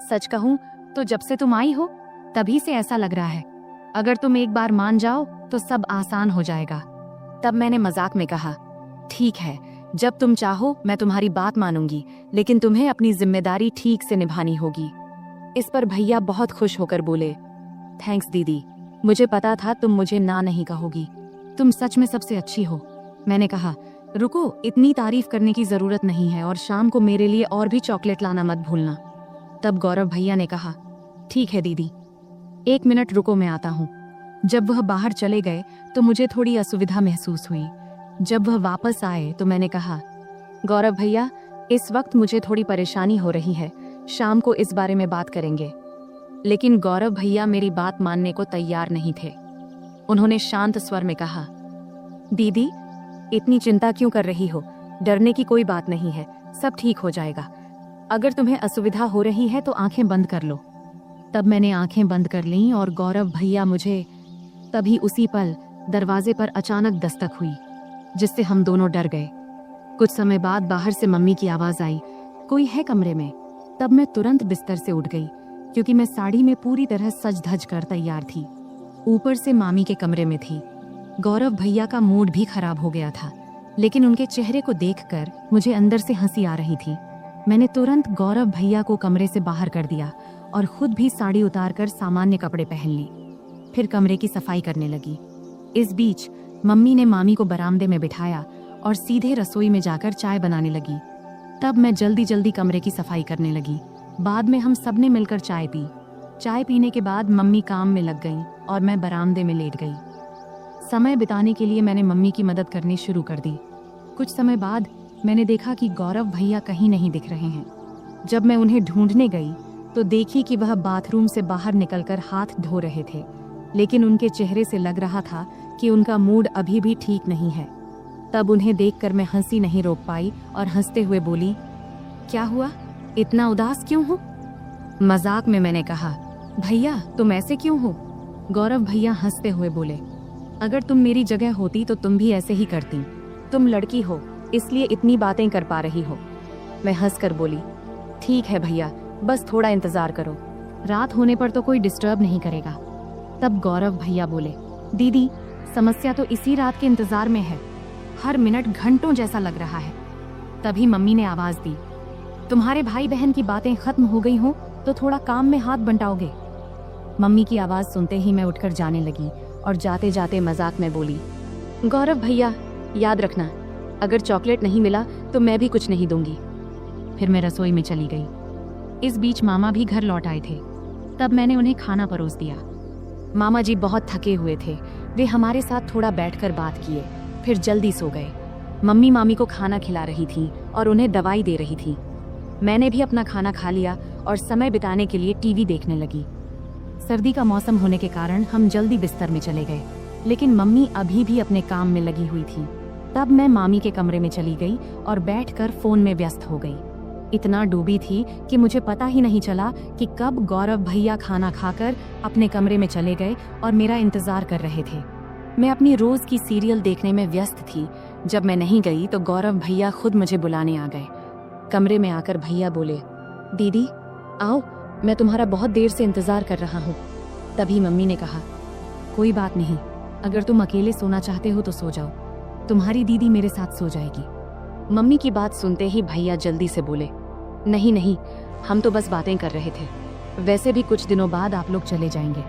सच कहूं तो जब से तुम आई हो तभी से ऐसा लग रहा है, अगर तुम एक बार मान जाओ तो सब आसान हो जाएगा। तब मैंने मजाक में कहा, ठीक है, जब तुम चाहो मैं तुम्हारी बात मानूंगी, लेकिन तुम्हें अपनी जिम्मेदारी ठीक से निभानी होगी। इस पर भैया बहुत खुश होकर बोले, थैंक्स दीदी, मुझे पता था तुम मुझे ना नहीं कहोगी, तुम सच में सबसे अच्छी हो। मैंने कहा, रुको, इतनी तारीफ करने की जरूरत नहीं है और शाम को मेरे लिए और भी चॉकलेट लाना मत भूलना। तब गौरव भैया ने कहा, ठीक है दीदी, 1 मिनट रुको, मैं आता हूँ। जब वह बाहर चले गए तो मुझे थोड़ी असुविधा महसूस हुई। जब वह वापस आए तो मैंने कहा, गौरव भैया इस वक्त मुझे थोड़ी परेशानी हो रही है, शाम को इस बारे में बात करेंगे। लेकिन गौरव भैया मेरी बात मानने को तैयार नहीं थे। उन्होंने शांत स्वर में कहा, दीदी, इतनी चिंता क्यों कर रही हो? डरने की कोई बात नहीं है, सब ठीक हो जाएगा। अगर तुम्हें असुविधा हो रही है तो आंखें बंद कर लो। तब मैंने आंखें बंद कर लीं और गौरव भैया मुझे तभी उसी पल दरवाजे पर अचानक दस्तक हुई, जिससे हम दोनों डर गए। कुछ समय बाद बाहर से मम्मी की आवाज आई, कोई है कमरे में? तब मैं तुरंत बिस्तर से उठ गई, क्योंकि मैं साड़ी में पूरी तरह सज धज कर तैयार थी। ऊपर से मामी के कमरे में थी। गौरव भैया का मूड भी खराब हो गया था, लेकिन उनके चेहरे को देखकर मुझे अंदर से हंसी आ रही थी। मैंने तुरंत गौरव भैया को कमरे से बाहर कर दिया और खुद भी साड़ी उतारकर सामान्य कपड़े पहन ली। फिर कमरे की सफाई करने लगी। इस बीच मम्मी ने मामी को बरामदे में बिठाया और सीधे रसोई में जाकर चाय बनाने लगी। तब मैं जल्दी जल्दी कमरे की सफाई करने लगी। बाद में हम सबने मिलकर चाय पी। चाय पीने के बाद मम्मी काम में लग गईं और मैं बरामदे में लेट गई। समय बिताने के लिए मैंने मम्मी की मदद करनी शुरू कर दी। कुछ समय बाद मैंने देखा कि गौरव भैया कहीं नहीं दिख रहे हैं। जब मैं उन्हें ढूंढने गई तो देखी कि वह बाथरूम से बाहर निकलकर हाथ धो रहे थे, लेकिन उनके चेहरे से लग रहा था कि उनका मूड अभी भी ठीक नहीं है। तब उन्हें देखकर मैं हंसी नहीं रोक पाई और हंसते हुए बोली, क्या हुआ, इतना उदास क्यों हो? मजाक में मैंने कहा, भैया तुम ऐसे क्यों हो? गौरव भैया हंसते हुए बोले, अगर तुम मेरी जगह होती तो तुम भी ऐसे ही करती। तुम लड़की हो, इसलिए इतनी बातें कर पा रही हो। मैं हंसकर बोली, ठीक है भैया, बस थोड़ा इंतजार करो, रात होने पर तो कोई डिस्टर्ब नहीं करेगा। तब गौरव भैया बोले, दीदी समस्या तो इसी रात के इंतजार में है, हर मिनट घंटों जैसा लग रहा है। तभी मम्मी ने आवाज दी, तुम्हारे भाई बहन की बातें खत्म हो गई हो तो थोड़ा काम में हाथ बंटाओगे? मम्मी की आवाज सुनते ही मैं उठकर जाने लगी और जाते जाते मजाक में बोली, गौरव भैया याद रखना, अगर चॉकलेट नहीं मिला तो मैं भी कुछ नहीं दूंगी। फिर मैं रसोई में चली गई। इस बीच मामा भी घर लौट आए थे। तब मैंने उन्हें खाना परोस दिया। मामा जी बहुत थके हुए थे, वे हमारे साथ थोड़ा बैठकर बात किए, फिर जल्दी सो गए। मम्मी मामी को खाना खिला रही थी और उन्हें दवाई दे रही थी। मैंने भी अपना खाना खा लिया और समय बिताने के लिए टीवी देखने लगी। सर्दी का मौसम होने के कारण हम जल्दी बिस्तर में चले गए, लेकिन मम्मी अभी भी अपने काम में लगी हुई थी। तब मैं मामी के कमरे में चली गई और बैठकर फोन में व्यस्त हो गई। इतना डूबी थी कि मुझे पता ही नहीं चला कि कब गौरव भैया खाना खाकर अपने कमरे में चले गए और मेरा इंतजार कर रहे थे। मैं अपनी रोज की सीरियल देखने में व्यस्त थी। जब मैं नहीं गई तो गौरव भैया खुद मुझे बुलाने आ गए। कमरे में आकर भैया बोले, दीदी आओ, मैं तुम्हारा बहुत देर से इंतजार कर रहा हूँ। तभी मम्मी ने कहा, कोई बात नहीं, अगर तुम अकेले सोना चाहते हो तो सो जाओ, तुम्हारी दीदी मेरे साथ सो जाएगी। मम्मी की बात सुनते ही भैया जल्दी से बोले, नहीं नहीं, हम तो बस बातें कर रहे थे, वैसे भी कुछ दिनों बाद आप लोग चले जाएंगे,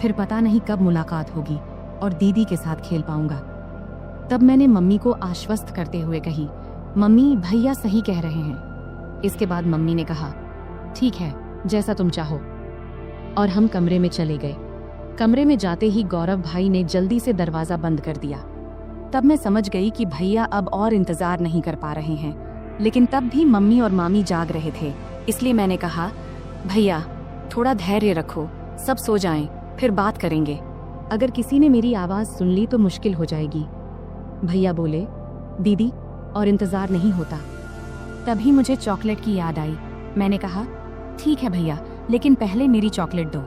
फिर पता नहीं कब मुलाकात होगी और दीदी के साथ खेल पाऊंगा। तब मैंने मम्मी को आश्वस्त करते हुए कही, मम्मी भैया सही कह रहे हैं। इसके बाद मम्मी ने कहा, ठीक है, जैसा तुम चाहो, और हम कमरे में चले गए। कमरे में जाते ही गौरव भाई ने जल्दी से दरवाजा बंद कर दिया। तब मैं समझ गई कि भैया अब और इंतजार नहीं कर पा रहे हैं, लेकिन तब भी मम्मी और मामी जाग रहे थे, इसलिए मैंने कहा, भैया थोड़ा धैर्य रखो, सब सो जाएं, फिर बात करेंगे। अगर किसी ने मेरी आवाज सुन ली तो मुश्किल हो जाएगी। भैया बोले, दीदी और इंतजार नहीं होता। तभी मुझे चॉकलेट की याद आई। मैंने कहा, ठीक है भैया, लेकिन पहले मेरी चॉकलेट दो।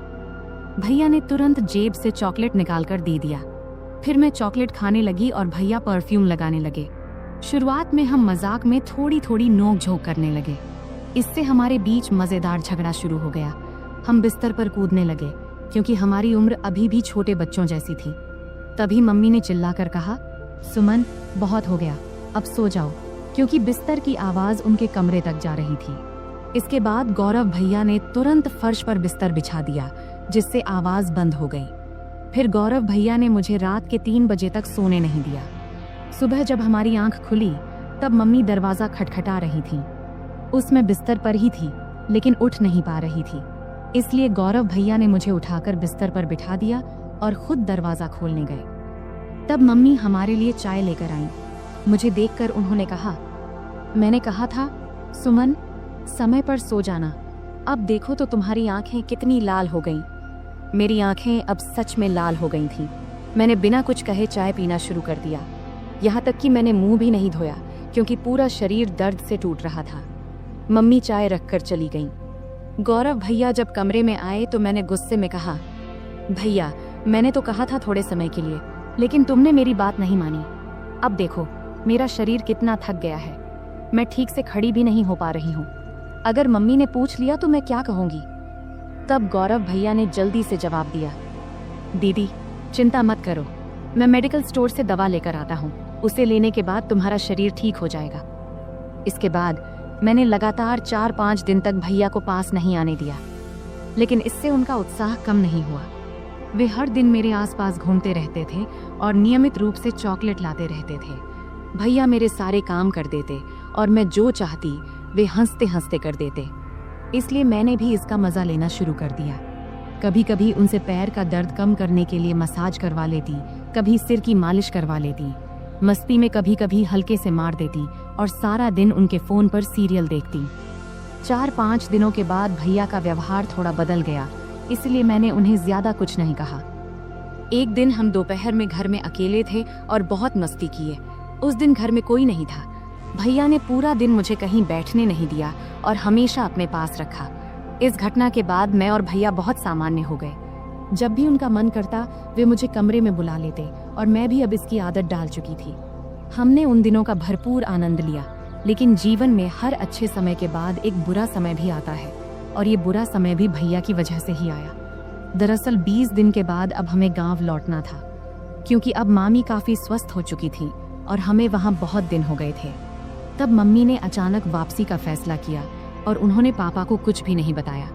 भैया ने तुरंत जेब से चॉकलेट निकालकर दे दिया। फिर मैं चॉकलेट खाने लगी और भैया परफ्यूम लगाने लगे। शुरुआत में हम मजाक में थोड़ी थोड़ी नोक झोंक करने लगे। इससे हमारे बीच मजेदार झगड़ा शुरू हो गया। हम बिस्तर पर कूदने लगे, क्योंकि हमारी उम्र अभी भी छोटे बच्चों जैसी थी। तभी मम्मी ने चिल्लाकर कहा, सुमन बहुत हो गया, अब सो जाओ, क्योंकि बिस्तर की आवाज उनके कमरे तक जा रही थी। इसके बाद गौरव भैया ने तुरंत फर्श पर बिस्तर बिछा दिया, जिससे आवाज बंद हो गई। फिर गौरव भैया ने मुझे रात के 3 बजे तक सोने नहीं दिया। सुबह जब हमारी आंख खुली तब मम्मी दरवाजा खटखटा रही थी। उसमें बिस्तर पर ही थी, लेकिन उठ नहीं पा रही थी, इसलिए गौरव भैया ने मुझे उठाकर बिस्तर पर बिठा दिया और खुद दरवाजा खोलने गए। तब मम्मी हमारे लिए चाय लेकर आईं। मुझे देखकर उन्होंने कहा, मैंने कहा था सुमन समय पर सो जाना, अब देखो तो तुम्हारी आंखें कितनी लाल हो गईं। मेरी आंखें अब सच में लाल हो गई थीं। मैंने बिना कुछ कहे चाय पीना शुरू कर दिया। यहाँ तक कि मैंने मुंह भी नहीं धोया क्योंकि पूरा शरीर दर्द से टूट रहा था। मम्मी चाय रखकर चली गईं। गौरव भैया जब कमरे में आए तो मैंने गुस्से में कहा, भैया मैंने तो कहा था थोड़े समय के लिए, लेकिन तुमने मेरी बात नहीं मानी। अब देखो मेरा शरीर कितना थक गया है, मैं ठीक से खड़ी भी नहीं हो पा रही हूँ। अगर मम्मी ने पूछ लिया तो मैं क्या कहूँगी? तब गौरव भैया ने जल्दी से जवाब दिया, दीदी चिंता मत करो, मैं मेडिकल स्टोर से दवा लेकर आता हूँ, उसे लेने के बाद तुम्हारा शरीर ठीक हो जाएगा। इसके बाद मैंने लगातार 4-5 दिन तक भैया को पास नहीं आने दिया, लेकिन इससे उनका उत्साह कम नहीं हुआ। वे हर दिन मेरे आसपास घूमते रहते थे और नियमित रूप से चॉकलेट लाते रहते थे। भैया मेरे सारे काम कर देते और मैं जो चाहती वे हंसते हंसते कर देते, इसलिए मैंने भी इसका मजा लेना शुरू कर दिया। कभी कभी उनसे पैर का दर्द कम करने के लिए मसाज करवा लेती, कभी सिर की मालिश करवा लेती, मस्ती में कभी कभी हल्के से मार देती और सारा दिन उनके फोन पर सीरियल देखती। 4-5 दिनों के बाद भैया का व्यवहार थोड़ा बदल गया, इसलिए मैंने उन्हें ज्यादा कुछ नहीं कहा। एक दिन हम दोपहर में घर में अकेले थे और बहुत मस्ती किए। उस दिन घर में कोई नहीं था। भैया ने पूरा दिन मुझे कहीं बैठने नहीं दिया और हमेशा अपने पास रखा। इस घटना के बाद मैं और भैया बहुत सामान्य हो गए। जब भी उनका मन करता वे मुझे कमरे में बुला लेते और मैं भी अब इसकी आदत डाल चुकी थी। हमने उन दिनों का भरपूर आनंद लिया, लेकिन जीवन में हर अच्छे समय के बाद एक बुरा समय भी आता है और ये बुरा समय भी भैया की वजह से ही आया। दरअसल 20 दिन के बाद अब हमें गांव लौटना था, क्योंकि अब मामी काफी स्वस्थ हो चुकी थी और हमें वहां बहुत दिन हो गए थे। तब मम्मी ने अचानक वापसी का फैसला किया और उन्होंने पापा को कुछ भी नहीं बताया।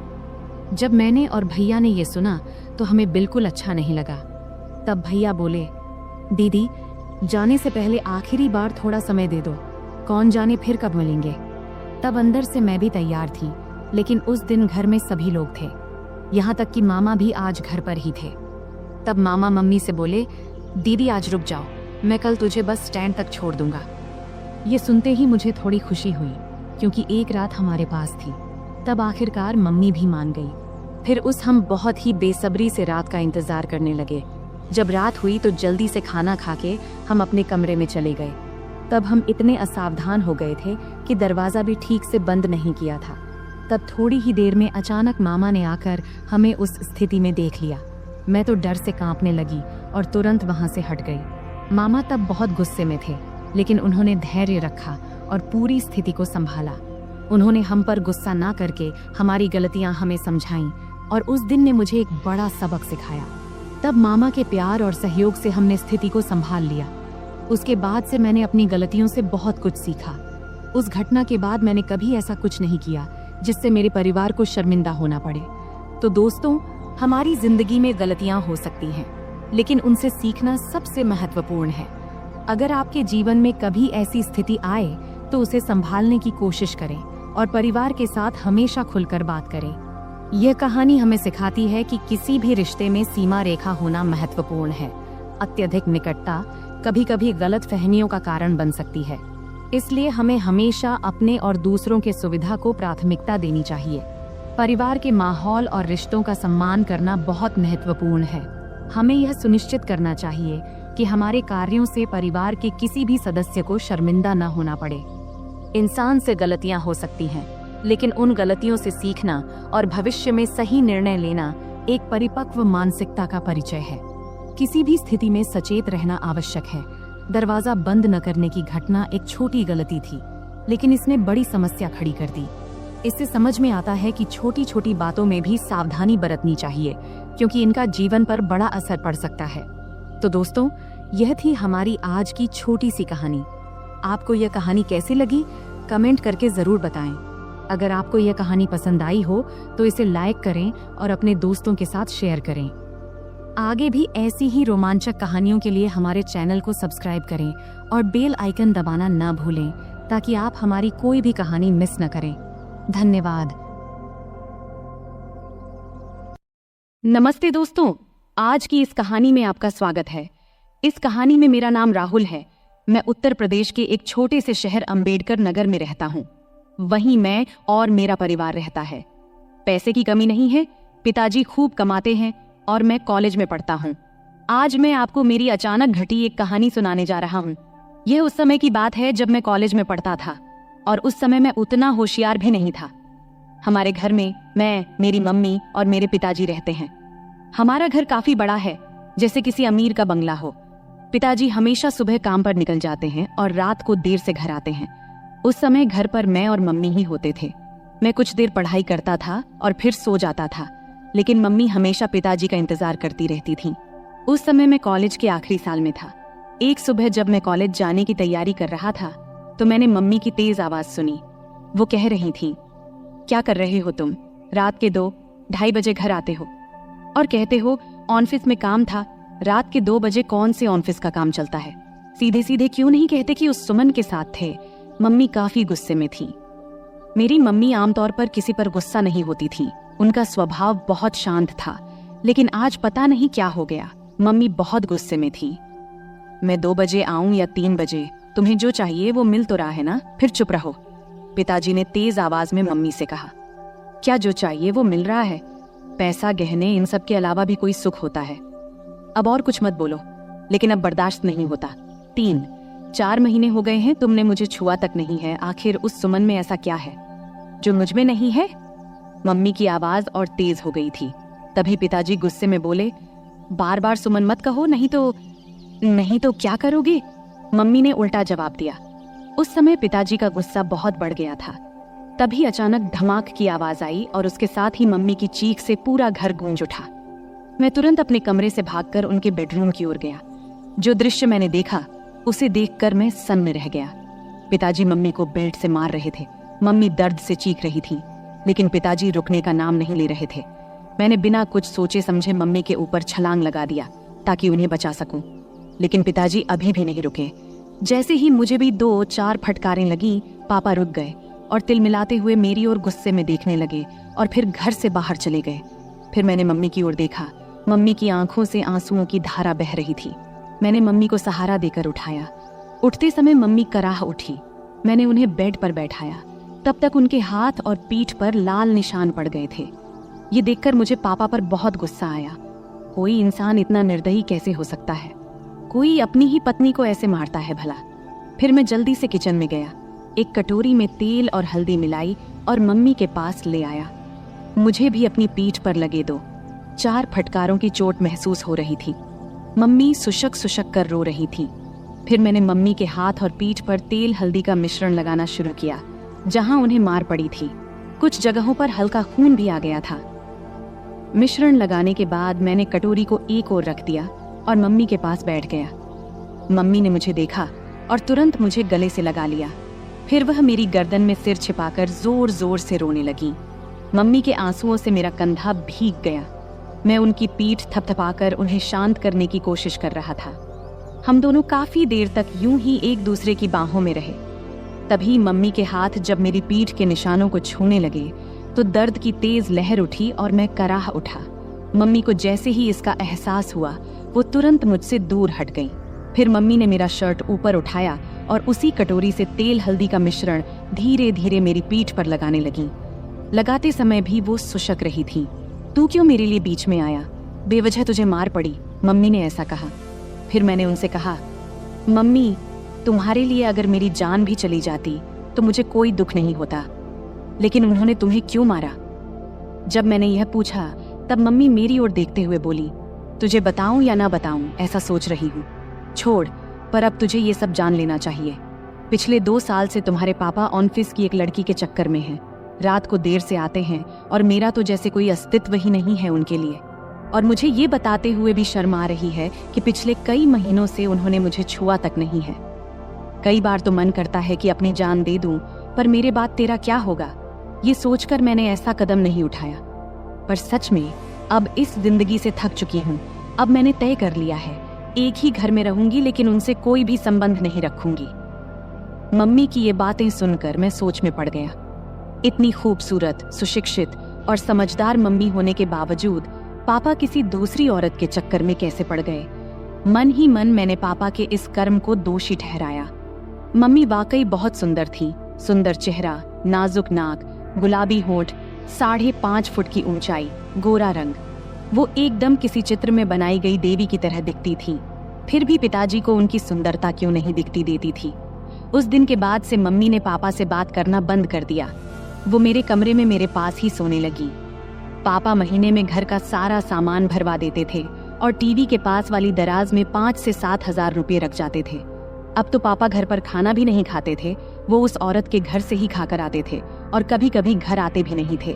जब मैंने और भैया ने ये सुना तो हमें बिल्कुल अच्छा नहीं लगा। तब भैया बोले, दीदी जाने से पहले आखिरी बार थोड़ा समय दे दो, कौन जाने फिर कब मिलेंगे। तब अंदर से मैं भी तैयार थी, लेकिन उस दिन घर में सभी लोग थे, यहाँ तक कि मामा भी आज घर पर ही थे। तब मामा मम्मी से बोले, दीदी आज रुक जाओ, मैं कल तुझे बस स्टैंड तक छोड़ दूंगा। ये सुनते ही मुझे थोड़ी खुशी हुई, क्योंकि एक रात हमारे पास थी। तब आखिरकार मम्मी भी मान गई। फिर हम बहुत ही बेसब्री से रात का इंतजार करने लगे। जब रात हुई तो जल्दी से खाना खा के हम अपने कमरे में चले गए। तब हम इतने असावधान हो गए थे कि दरवाजा भी ठीक से बंद नहीं किया था। तब थोड़ी ही देर में अचानक मामा ने आकर हमें उस स्थिति में देख लिया। मैं तो डर से कांपने लगी और तुरंत वहां से हट गई। मामा तब बहुत गुस्से में थे, लेकिन उन्होंने धैर्य रखा और पूरी स्थिति को संभाला। उन्होंने हम पर गुस्सा ना करके हमारी गलतियां हमें समझाईं और उस दिन ने मुझे एक बड़ा सबक सिखाया। तब मामा के प्यार और सहयोग से हमने स्थिति को संभाल लिया। उसके बाद से मैंने अपनी गलतियों से बहुत कुछ सीखा। उस घटना के बाद मैंने कभी ऐसा कुछ नहीं किया जिससे मेरे परिवार को शर्मिंदा होना पड़े। तो दोस्तों, हमारी जिंदगी में गलतियां हो सकती हैं, लेकिन उनसे सीखना सबसे महत्वपूर्ण है। अगर आपके जीवन में कभी ऐसी स्थिति आए तो उसे संभालने की कोशिश करें और परिवार के साथ हमेशा खुलकर बात करें। यह कहानी हमें सिखाती है कि किसी भी रिश्ते में सीमा रेखा होना महत्वपूर्ण है। अत्यधिक निकटता कभी कभी गलत फहमियों का कारण बन सकती है, इसलिए हमें हमेशा अपने और दूसरों के सुविधा को प्राथमिकता देनी चाहिए। परिवार के माहौल और रिश्तों का सम्मान करना बहुत महत्वपूर्ण है। हमें यह सुनिश्चित करना चाहिए कि हमारे कार्यों से परिवार के किसी भी सदस्य को शर्मिंदा न होना पड़े। इंसान से गलतियां हो सकती हैं, लेकिन उन गलतियों से सीखना और भविष्य में सही निर्णय लेना एक परिपक्व मानसिकता का परिचय है। किसी भी स्थिति में सचेत रहना आवश्यक है। दरवाजा बंद न करने की घटना एक छोटी गलती थी, लेकिन इसने बड़ी समस्या खड़ी कर दी। इससे समझ में आता है कि छोटी छोटी बातों में भी सावधानी बरतनी चाहिए, क्योंकि इनका जीवन पर बड़ा असर पड़ सकता है। तो दोस्तों, यह थी हमारी आज की छोटी सी कहानी। आपको यह कहानी कैसी लगी, कमेंट करके जरूर बताएं। अगर आपको यह कहानी पसंद आई हो तो इसे लाइक करें और अपने दोस्तों के साथ शेयर करें। आगे भी ऐसी ही रोमांचक कहानियों के लिए हमारे चैनल को सब्सक्राइब करें और बेल आइकन दबाना न भूलें, ताकि आप हमारी कोई भी कहानी मिस न करें। धन्यवाद। नमस्ते दोस्तों, आज की इस कहानी में आपका स्वागत है। इस कहानी में मेरा नाम राहुल है। मैं उत्तर प्रदेश के एक छोटे से शहर अंबेडकर नगर में रहता हूँ। वहीं मैं और मेरा परिवार रहता है। पैसे की कमी नहीं है, पिताजी खूब कमाते हैं और मैं कॉलेज में पढ़ता हूँ। आज मैं आपको मेरी अचानक घटी एक कहानी सुनाने जा रहा हूँ। यह उस समय की बात है जब मैं कॉलेज में पढ़ता था, और उस समय मैं उतना होशियार भी नहीं था। हमारे घर में मैं, मेरी मम्मी और मेरे पिताजी रहते हैं। हमारा घर काफी बड़ा है, जैसे किसी अमीर का बंगला हो। पिताजी हमेशा सुबह काम पर निकल जाते हैं और रात को देर से घर आते हैं। उस समय घर पर मैं और मम्मी ही होते थे। मैं कुछ देर पढ़ाई करता था और फिर सो जाता था, लेकिन मम्मी हमेशा पिताजी का इंतजार करती रहती थी। उस समय मैं कॉलेज के आखिरी साल में था। एक सुबह जब मैं कॉलेज जाने की तैयारी कर रहा था तो मैंने मम्मी की तेज आवाज सुनी। वो कह रही थी, क्या कर रहे हो तुम? रात के 2-2:30 बजे घर आते हो और कहते हो ऑफिस में काम था। रात के 2 बजे कौन से ऑफिस का काम चलता है? सीधे सीधे क्यों नहीं कहते कि उस सुमन के साथ थे? मम्मी काफी गुस्से में थी। मेरी मम्मी आमतौर पर किसी पर गुस्सा नहीं होती थी। उनका स्वभाव बहुत शांत था, लेकिन आज पता नहीं क्या हो गया, मम्मी बहुत गुस्से में थी। मैं 2 बजे आऊं या 3 बजे, तुम्हें जो चाहिए वो मिल तो रहा है ना, फिर चुप रहो। पिताजी ने तेज आवाज में मम्मी से कहा। क्या जो चाहिए वो मिल रहा है? पैसा, गहने, इन सब के अलावा भी कोई सुख होता है? अब और कुछ मत बोलो, लेकिन अब बर्दाश्त नहीं होता। 3-4 महीने हो गए हैं तुमने मुझे छुआ तक नहीं है। आखिर उस सुमन में ऐसा क्या है जो मुझ में नहीं है? मम्मी की आवाज और तेज हो गई थी। तभी पिताजी गुस्से में बोले, बार बार सुमन मत कहो, नहीं तो क्या करोगे? मम्मी ने उल्टा जवाब दिया। उस समय पिताजी का गुस्सा बहुत बढ़ गया था। तभी अचानक धमाक की आवाज आई और उसके साथ ही मम्मी की चीख से पूरा घर गूंज उठा। मैं तुरंत अपने कमरे से भागकर उनके बेडरूम की ओर गया। जो दृश्य मैंने देखा उसे देखकर मैं सन्न रह गया। पिताजी मम्मी को बेल्ट से मार रहे थे। मम्मी दर्द से चीख रही थी, लेकिन पिताजी रुकने का नाम नहीं ले रहे थे। मैंने बिना कुछ सोचे समझे मम्मी के ऊपर छलांग लगा दिया ताकि उन्हें बचा सकूं, लेकिन पिताजी अभी भी नहीं रुके। जैसे ही मुझे भी 2-4 फटकारें लगी, पापा रुक गए और तिलमिलाते हुए मेरी ओर गुस्से में देखने लगे और फिर घर से बाहर चले गए। फिर मैंने मम्मी की ओर देखा। मम्मी की आंखों से आंसुओं की धारा बह रही थी। मैंने मम्मी को सहारा देकर उठाया। उठते समय मम्मी कराह उठी। मैंने उन्हें बेड पर बैठाया। तब तक उनके हाथ और पीठ पर लाल निशान पड़ गए थे। ये देखकर मुझे पापा पर बहुत गुस्सा आया। कोई इंसान इतना निर्दयी कैसे हो सकता है? कोई अपनी ही पत्नी को ऐसे मारता है भला? फिर मैं जल्दी से किचन में गया, एक कटोरी में तेल और हल्दी मिलाई और मम्मी के पास ले आया। मुझे भी अपनी पीठ पर लगे 2-4 फटकारों की चोट महसूस हो रही थी। मम्मी सुशक सुशक कर रो रही थी। फिर मैंने मम्मी के हाथ और पीठ पर तेल हल्दी का मिश्रण लगाना शुरू किया, जहां उन्हें मार पड़ी थी। कुछ जगहों पर हल्का खून भी आ गया था। मिश्रण लगाने के बाद मैंने कटोरी को एक ओर रख दिया और मम्मी के पास बैठ गया। मम्मी ने मुझे देखा और तुरंत मुझे गले से लगा लिया। फिर वह मेरी गर्दन में सिर छिपाकर जोर जोर से रोने लगी। मम्मी के आंसुओं से मेरा कंधा भीग गया। मैं उनकी पीठ थपथपाकर उन्हें शांत करने की कोशिश कर रहा था। हम दोनों काफी देर तक यूं ही एक दूसरे की बाहों में रहे। तभी मम्मी के हाथ जब मेरी पीठ के निशानों को छूने लगे तो दर्द की तेज लहर उठी और मैं कराह उठा। मम्मी को जैसे ही इसका एहसास हुआ वो तुरंत मुझसे दूर हट गई। फिर मम्मी ने मेरा शर्ट ऊपर उठाया और उसी कटोरी से तेल हल्दी का मिश्रण धीरे धीरे मेरी पीठ पर लगाने लगी। लगाते समय भी वो सुशक रही थी। तू क्यों मेरे लिए बीच में आया? बेवजह तुझे मार पड़ी, मम्मी ने ऐसा कहा। फिर मैंने उनसे कहा, मम्मी, तुम्हारे लिए अगर मेरी जान भी चली जाती तो मुझे कोई दुख नहीं होता, लेकिन उन्होंने तुम्हें क्यों मारा? जब मैंने यह पूछा तब मम्मी मेरी ओर देखते हुए बोली, तुझे बताऊं या ना बताऊं ऐसा सोच रही हूँ। छोड़, पर अब तुझे ये सब जान लेना चाहिए। पिछले 2 साल से तुम्हारे पापा ऑफिस की एक लड़की के चक्कर में हैं। रात को देर से आते हैं और मेरा तो जैसे कोई अस्तित्व ही नहीं है उनके लिए। और मुझे ये बताते हुए भी शर्म आ रही है कि पिछले कई महीनों से उन्होंने मुझे छुआ तक नहीं है। कई बार तो मन करता है कि अपनी जान दे दूं, पर मेरे बाद तेरा क्या होगा, ये सोचकर मैंने ऐसा कदम नहीं उठाया। पर सच में अब इस जिंदगी से थक चुकी हूँ। अब मैंने तय कर लिया है, एक ही घर में रहूंगी, लेकिन उनसे कोई भी संबंध नहीं रखूंगी। मम्मी की ये बातें सुनकर मैं सोच में पड़ गया। इतनी खूबसूरत, सुशिक्षित और समझदार मम्मी होने के बावजूद पापा किसी दूसरी औरत के चक्कर में कैसे पड़ गए? मन ही मन मैंने पापा के इस कर्म को दोषी ठहराया। मम्मी वाकई बहुत सुंदर थी। सुंदर चेहरा, नाजुक नाक, गुलाबी होंठ, 5.5 फुट की ऊंचाई, गोरा रंग। वो एकदम किसी चित्र में बनाई गई देवी की तरह दिखती थी। फिर भी पिताजी को उनकी सुंदरता क्यों नहीं दिखती देती थी। उस दिन के बाद से मम्मी ने पापा से बात करना बंद कर दिया। वो मेरे कमरे में मेरे पास ही सोने लगी। पापा महीने में घर का सारा सामान भरवा देते थे और टीवी के पास वाली दराज में 5 से 7 हजार रुपये रख जाते थे। अब तो पापा घर पर खाना भी नहीं खाते थे, वो उस औरत के घर से ही खाकर आते थे और कभी कभी घर आते भी नहीं थे।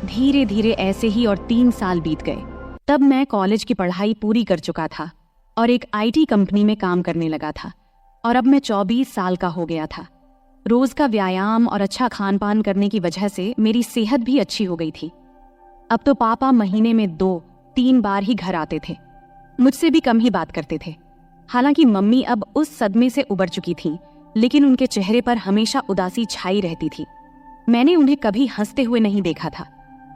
धीरे धीरे ऐसे ही और 3 साल बीत गए। तब मैं कॉलेज की पढ़ाई पूरी कर चुका था और एक IT कंपनी में काम करने लगा था और अब मैं 24 साल का हो गया था। रोज का व्यायाम और अच्छा खान पान करने की वजह से मेरी सेहत भी अच्छी हो गई थी। अब तो पापा महीने में 2-3 बार ही घर आते थे, मुझसे भी कम ही बात करते थे। हालांकि मम्मी अब उस सदमे से उबर चुकी थी, लेकिन उनके चेहरे पर हमेशा उदासी छाई रहती थी। मैंने उन्हें कभी हंसते हुए नहीं देखा था।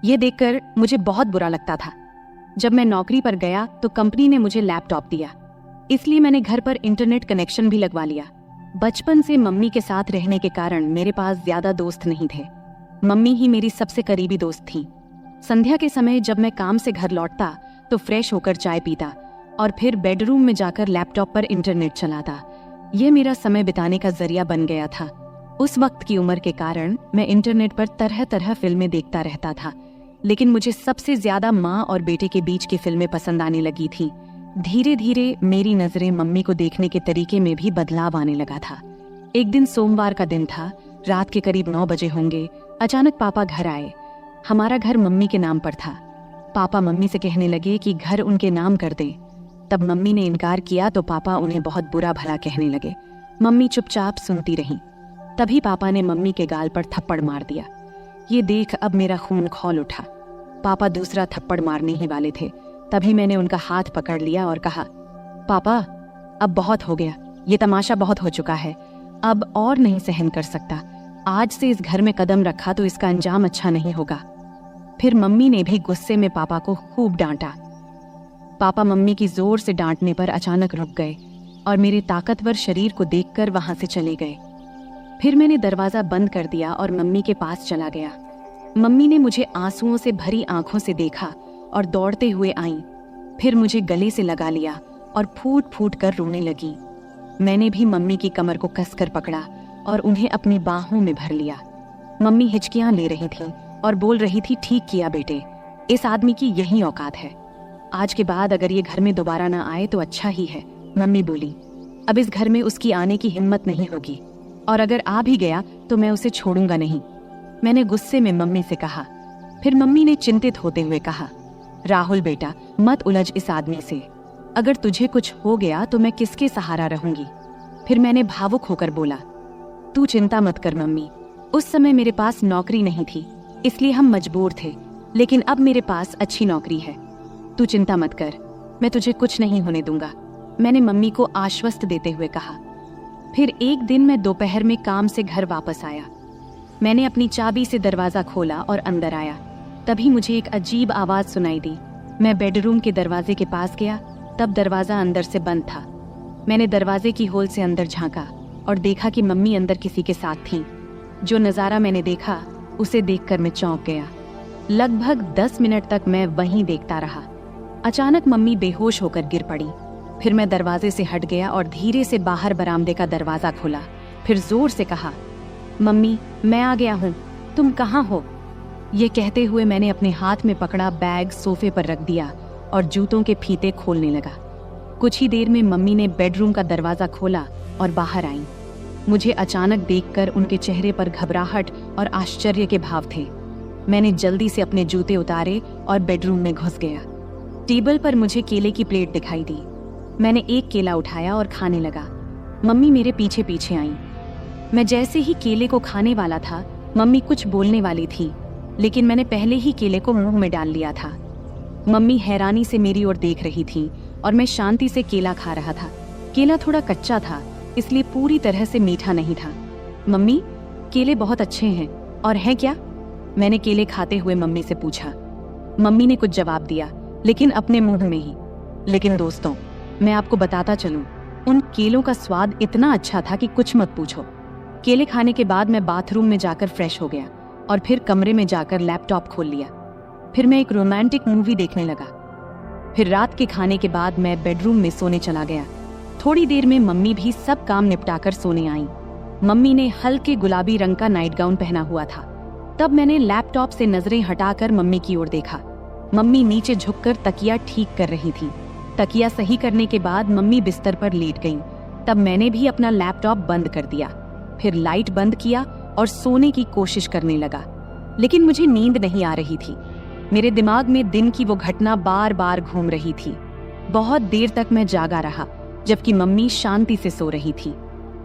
यह देखकर मुझे बहुत बुरा लगता था। जब मैं नौकरी पर गया तो कंपनी ने मुझे लैपटॉप दिया, इसलिए मैंने घर पर इंटरनेट कनेक्शन भी लगवा लिया। बचपन से मम्मी के साथ रहने के कारण मेरे पास ज्यादा दोस्त नहीं थे। मम्मी ही मेरी सबसे करीबी दोस्त थी। संध्या के समय जब मैं काम से घर लौटता तो फ्रेश होकर चाय पीता और फिर बेडरूम में जाकर लैपटॉप पर इंटरनेट चलाता। यह मेरा समय बिताने का जरिया बन गया था। उस वक्त की उम्र के कारण मैं इंटरनेट पर तरह तरह फिल्में देखता रहता था, लेकिन मुझे सबसे ज्यादा माँ और बेटे के बीच की फिल्में पसंद आने लगी थी। धीरे धीरे मेरी नजरें मम्मी को देखने के तरीके में भी बदलाव आने लगा था। एक दिन सोमवार का दिन था, रात के करीब 9 बजे होंगे। अचानक पापा घर आए। हमारा घर मम्मी के नाम पर था। पापा मम्मी से कहने लगे कि घर उनके नाम कर दें। तब मम्मी ने इनकार किया तो पापा उन्हें बहुत बुरा भला कहने लगे। मम्मी चुपचाप सुनती रहीं। तभी पापा ने मम्मी के गाल पर थप्पड़ मार दिया। ये देख अब मेरा खून खौल उठा। पापा दूसरा थप्पड़ मारने ही वाले थे, तभी मैंने उनका हाथ पकड़ लिया और कहा, पापा अब बहुत हो गया, ये तमाशा बहुत हो चुका है, अब और नहीं सहन कर सकता। आज से इस घर में कदम रखा तो इसका अंजाम अच्छा नहीं होगा। फिर मम्मी ने भी गुस्से में पापा को खूब डांटा। पापा मम्मी की जोर से डांटने पर अचानक रुक गए और मेरे ताकतवर शरीर को देखकर वहां से चले गए। फिर मैंने दरवाजा बंद कर दिया और मम्मी के पास चला गया। मम्मी ने मुझे आंसुओं से भरी आंखों से देखा और दौड़ते हुए आईं। फिर मुझे गले से लगा लिया और फूट फूट कर रोने लगी। मैंने भी मम्मी की कमर को कसकर पकड़ा और उन्हें अपनी बाहों में भर लिया। मम्मी हिचकियां ले रही थी और बोल रही थी, ठीक किया बेटे, इस आदमी की यही औकात है। आज के बाद अगर ये घर में दोबारा ना आए तो अच्छा ही है। मम्मी बोली, अब इस घर में उसकी आने की हिम्मत नहीं होगी और अगर आ भी गया तो मैं उसे छोड़ूंगा नहीं। मैंने गुस्से में मम्मी से कहा। फिर मम्मी ने चिंतित होते हुए कहा, राहुल बेटा, मत उलझ इस आदमी से। अगर तुझे कुछ हो गया तो मैं किसके सहारा रहूंगी। फिर मैंने भावुक होकर बोला, तू चिंता मत कर मम्मी, उस समय मेरे पास नौकरी नहीं थी इसलिए हम मजबूर थे, लेकिन अब मेरे पास अच्छी नौकरी है। तू चिंता मत कर, मैं तुझे कुछ नहीं होने दूंगा, मैंने मम्मी को आश्वस्त देते हुए कहा। फिर एक दिन मैं दोपहर में काम से घर वापस आया। मैंने अपनी चाबी से दरवाजा खोला और अंदर आया। तभी मुझे एक अजीब आवाज सुनाई दी। मैं बेडरूम के दरवाजे के पास गया, तब दरवाजा अंदर से बंद था। मैंने दरवाजे की होल से अंदर झांका और देखा कि मम्मी अंदर किसी के साथ थीं। जो नज़ारा मैंने देखा उसे देखकर मैं चौंक गया। लगभग 10 मिनट तक मैं वहीं देखता रहा। अचानक मम्मी बेहोश होकर गिर पड़ी। फिर मैं दरवाजे से हट गया और धीरे से बाहर बरामदे का दरवाजा खोला। फिर जोर से कहा, मम्मी मैं आ गया हूँ, तुम कहाँ हो? ये कहते हुए मैंने अपने हाथ में पकड़ा बैग सोफे पर रख दिया और जूतों के फीते खोलने लगा। कुछ ही देर में मम्मी ने बेडरूम का दरवाजा खोला और बाहर आई। मुझे अचानक देखकर उनके चेहरे पर घबराहट और आश्चर्य के भाव थे। मैंने जल्दी से अपने जूते उतारे और बेडरूम में घुस गया। टेबल पर मुझे केले की प्लेट दिखाई दी। मैंने एक केला उठाया और खाने लगा। मम्मी मेरे पीछे पीछे आई। मैं जैसे ही केले को खाने वाला था, मम्मी कुछ बोलने वाली थी, लेकिन मैंने पहले ही केले को मुंह में डाल लिया था। मम्मी हैरानी से मेरी ओर देख रही थी और मैं शांति से केला खा रहा था। केला थोड़ा कच्चा था, इसलिए पूरी तरह से मीठा नहीं था। मम्मी, केले बहुत अच्छे हैं और है क्या? मैंने केले खाते हुए मम्मी से पूछा। मम्मी ने कुछ जवाब दिया, लेकिन अपने मुंह में ही। लेकिन दोस्तों, मैं आपको बताता चलूं, उन केलों का स्वाद इतना अच्छा था कि कुछ मत पूछो। केले खाने के बाद मैं बाथरूम में जाकर फ्रेश हो गया और फिर कमरे में जाकर लैपटॉप खोल लिया। फिर मैं एक रोमांटिक मूवी देखने लगा। फिर रात के खाने के बाद मैं बेडरूम में सोने चला गया। थोड़ी देर में मम्मी भी सब काम निपटाकर सोने आई। मम्मी ने हल्के गुलाबी रंग का नाइट गाउन पहना हुआ था। तब मैंने लैपटॉप से नजरें हटाकर मम्मी की ओर देखा। मम्मी नीचे झुककर तकिया ठीक कर रही थी। तकिया सही करने के बाद मम्मी बिस्तर पर लेट गईं। तब मैंने भी अपना लैपटॉप बंद कर दिया, फिर लाइट बंद किया और सोने की कोशिश करने लगा। लेकिन मुझे नींद नहीं आ रही थी। मेरे दिमाग में दिन की वो घटना बार बार घूम रही थी। बहुत देर तक मैं जागा रहा, जबकि मम्मी शांति से सो रही थी।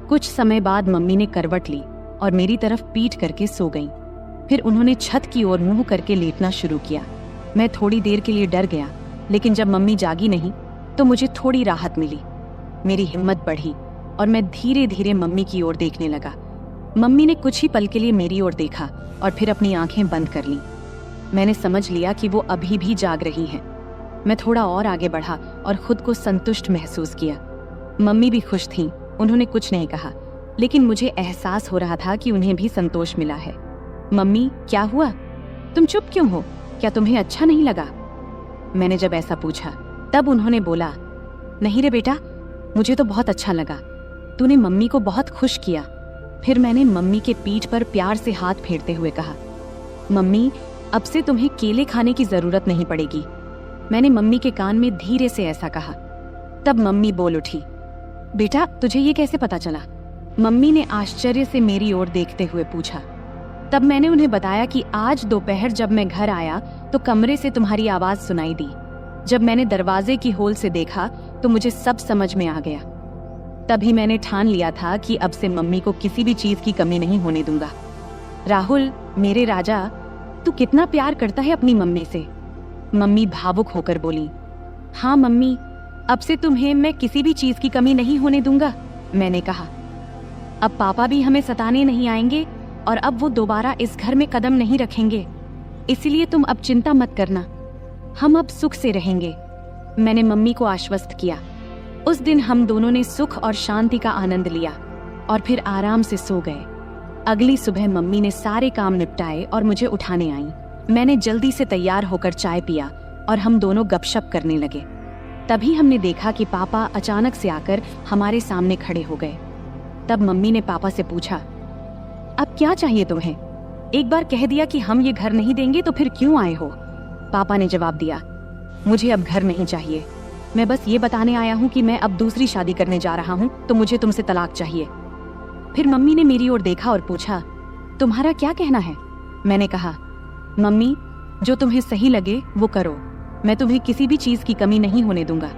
कुछ समय बाद मम्मी ने करवट ली और मेरी तरफ पीठ करके सो गईं। फिर उन्होंने छत की ओर मुंह करके लेटना शुरू किया। मैं थोड़ी देर के लिए डर गया, लेकिन जब मम्मी जागी नहीं तो मुझे थोड़ी राहत मिली। मेरी हिम्मत बढ़ी और मैं धीरे धीरे मम्मी की ओर देखने लगा। मम्मी ने कुछ ही पल के लिए मेरी ओर देखा और फिर अपनी आंखें बंद कर लीं। मैंने समझ लिया कि वो अभी भी जाग रही हैं। मैं थोड़ा और आगे बढ़ा और खुद को संतुष्ट महसूस किया। मम्मी भी खुश थीं। उन्होंने कुछ नहीं कहा, लेकिन मुझे एहसास हो रहा था कि उन्हें भी संतोष मिला है। मम्मी, क्या हुआ? तुम चुप क्यों हो? क्या तुम्हें अच्छा नहीं लगा? मैंने जब ऐसा पूछा तब उन्होंने बोला, नहीं रे बेटा, मुझे तो बहुत अच्छा लगा। तूने मम्मी को बहुत खुश किया। फिर मैंने मम्मी के पीठ पर प्यार से हाथ फेरते हुए कहा, मम्मी, अब से तुम्हें केले खाने की जरूरत नहीं पड़ेगी। मैंने मम्मी के कान में धीरे से ऐसा कहा। तब मम्मी बोल उठी, बेटा, तुझे ये कैसे पता चला? मम्मी ने आश्चर्य से मेरी ओर देखते हुए पूछा। तब मैंने उन्हें बताया कि आज दोपहर जब मैं घर आया तो कमरे से तुम्हारी आवाज सुनाई दी। जब मैंने दरवाजे की होल से देखा तो मुझे सब समझ में आ गया। तभी मैंने ठान लिया था कि अब से मम्मी को किसी भी चीज की कमी नहीं होने दूंगा। राहुल, मेरे राजा, तू कितना प्यार करता है अपनी मम्मी से। मम्मी भावुक होकर बोली, हाँ मम्मी, अब से तुम्हें मैं किसी भी चीज की कमी नहीं होने दूंगा। मैंने कहा, अब पापा भी हमें सताने नहीं आएंगे और अब वो दोबारा इस घर में कदम नहीं रखेंगे। इसलिए तुम अब चिंता मत करना, हम अब सुख से रहेंगे। मैंने मम्मी को आश्वस्त किया। उस दिन हम दोनों ने सुख और शांति का आनंद लिया और फिर आराम से सो गए। अगली सुबह मम्मी ने सारे काम निपटाए और मुझे उठाने आई। मैंने जल्दी से तैयार होकर चाय पिया और हम दोनों गपशप करने लगे। तभी हमने देखा कि पापा अचानक से आकर हमारे सामने खड़े हो गए। तब मम्मी ने पापा से पूछा, अब क्या चाहिए तुम्हें? एक बार कह दिया कि हम ये घर नहीं देंगे तो फिर क्यों आए हो? पापा ने जवाब दिया, मुझे अब घर नहीं चाहिए। मैं बस ये बताने आया हूँ कि मैं अब दूसरी शादी करने जा रहा हूँ, तो मुझे तुमसे तलाक चाहिए। फिर मम्मी ने मेरी ओर देखा और पूछा, तुम्हारा क्या कहना है? मैंने कहा, मम्मी, जो तुम्हें सही लगे वो करो। मैं तुम्हें किसी भी चीज की कमी नहीं होने दूंगा,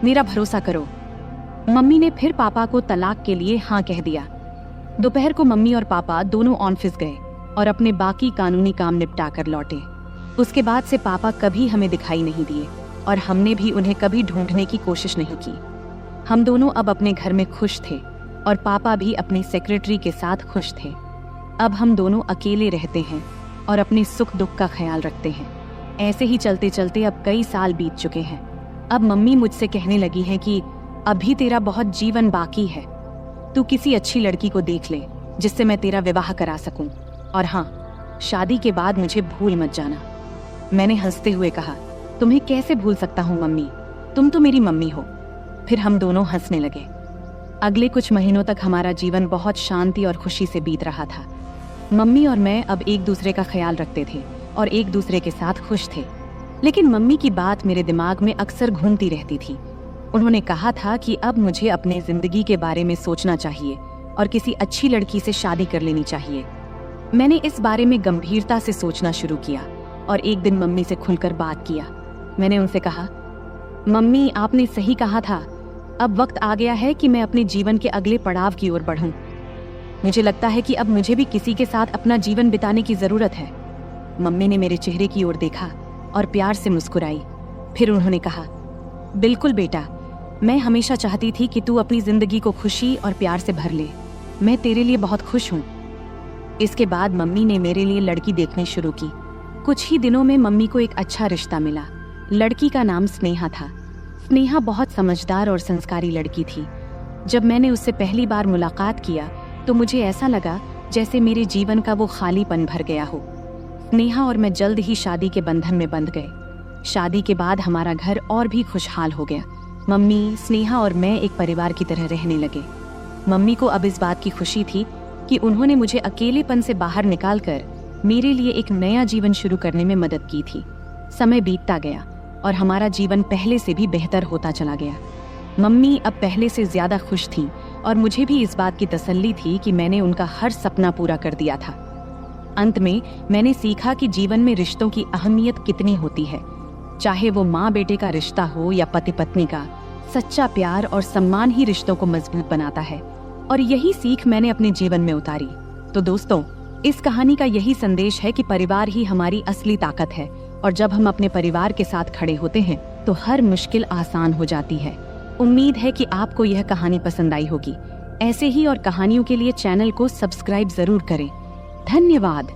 मेरा भरोसा करो। मम्मी ने फिर पापा को तलाक के लिए हाँ कह दिया। दोपहर को मम्मी और पापा दोनों ऑफिस गए और अपने बाकी कानूनी काम निपटा कर लौटे। उसके बाद से पापा कभी हमें दिखाई नहीं दिए और हमने भी उन्हें कभी ढूंढने की कोशिश नहीं की। हम दोनों अब अपने घर में खुश थे और पापा भी अपने सेक्रेटरी के साथ खुश थे। अब हम दोनों अकेले रहते हैं और अपने सुख दुख का ख्याल रखते हैं। ऐसे ही चलते चलते अब कई साल बीत चुके हैं। अब मम्मी मुझसे कहने लगी है कि अभी तेरा बहुत जीवन बाकी है, तू किसी अच्छी लड़की को देख ले जिससे मैं तेरा विवाह करा सकूं, और हाँ, शादी के बाद मुझे भूल मत जाना। मैंने हंसते हुए कहा, तुम्हें कैसे भूल सकता हूँ मम्मी, तुम तो मेरी मम्मी हो। फिर हम दोनों हंसने लगे। अगले कुछ महीनों तक हमारा जीवन बहुत शांति और खुशी से बीत रहा था। मम्मी और मैं अब एक दूसरे का ख्याल रखते थे और एक दूसरे के साथ खुश थे। लेकिन मम्मी की बात मेरे दिमाग में अक्सर घूमती रहती थी। उन्होंने कहा था कि अब मुझे अपने जिंदगी के बारे में सोचना चाहिए और किसी अच्छी लड़की से शादी कर लेनी चाहिए। मैंने इस बारे में गंभीरता से सोचना शुरू किया और एक दिन मम्मी से खुलकर बात किया। मैंने उनसे कहा, मम्मी, आपने सही कहा था, अब वक्त आ गया है कि मैं अपने जीवन के अगले पड़ाव की ओर बढ़ूं। मुझे लगता है कि अब मुझे भी किसी के साथ अपना जीवन बिताने की जरूरत है। मम्मी ने मेरे चेहरे की ओर देखा और प्यार से मुस्कुराई। फिर उन्होंने कहा, बिल्कुल बेटा, मैं हमेशा चाहती थी कि तू अपनी जिंदगी को खुशी और प्यार से भर ले। मैं तेरे लिए बहुत खुश हूँ। इसके बाद मम्मी ने मेरे लिए लड़की देखनी शुरू की। कुछ ही दिनों में मम्मी को एक अच्छा रिश्ता मिला। लड़की का नाम स्नेहा था। स्नेहा बहुत समझदार और संस्कारी लड़की थी। जब मैंने उससे पहली बार मुलाकात किया तो मुझे ऐसा लगा जैसे मेरे जीवन का वो खालीपन भर गया हो। स्नेहा और मैं जल्द ही शादी के बंधन में बंध गए। शादी के बाद हमारा घर और भी खुशहाल हो गया। मम्मी, स्नेहा और मैं एक परिवार की तरह रहने लगे। मम्मी को अब इस बात की खुशी थी कि उन्होंने मुझे अकेलेपन से बाहर निकालकर मेरे लिए एक नया जीवन शुरू करने में मदद की थी। समय बीतता गया और हमारा जीवन पहले से भी बेहतर होता चला गया। मम्मी अब पहले से ज्यादा खुश थीं और मुझे भी इस बात की तसल्ली थी कि मैंने उनका हर सपना पूरा कर दिया था। अंत में मैंने सीखा कि जीवन में रिश्तों की अहमियत कितनी होती है। चाहे वो माँ बेटे का रिश्ता हो या पति पत्नी का, सच्चा प्यार और सम्मान ही रिश्तों को मजबूत बनाता है। और यही सीख मैंने अपने जीवन में उतारी। तो दोस्तों, इस कहानी का यही संदेश है कि परिवार ही हमारी असली ताकत है और जब हम अपने परिवार के साथ खड़े होते हैं तो हर मुश्किल आसान हो जाती है। उम्मीद है कि आपको यह कहानी पसंद आई होगी। ऐसे ही और कहानियों के लिए चैनल को सब्सक्राइब जरूर करें। धन्यवाद।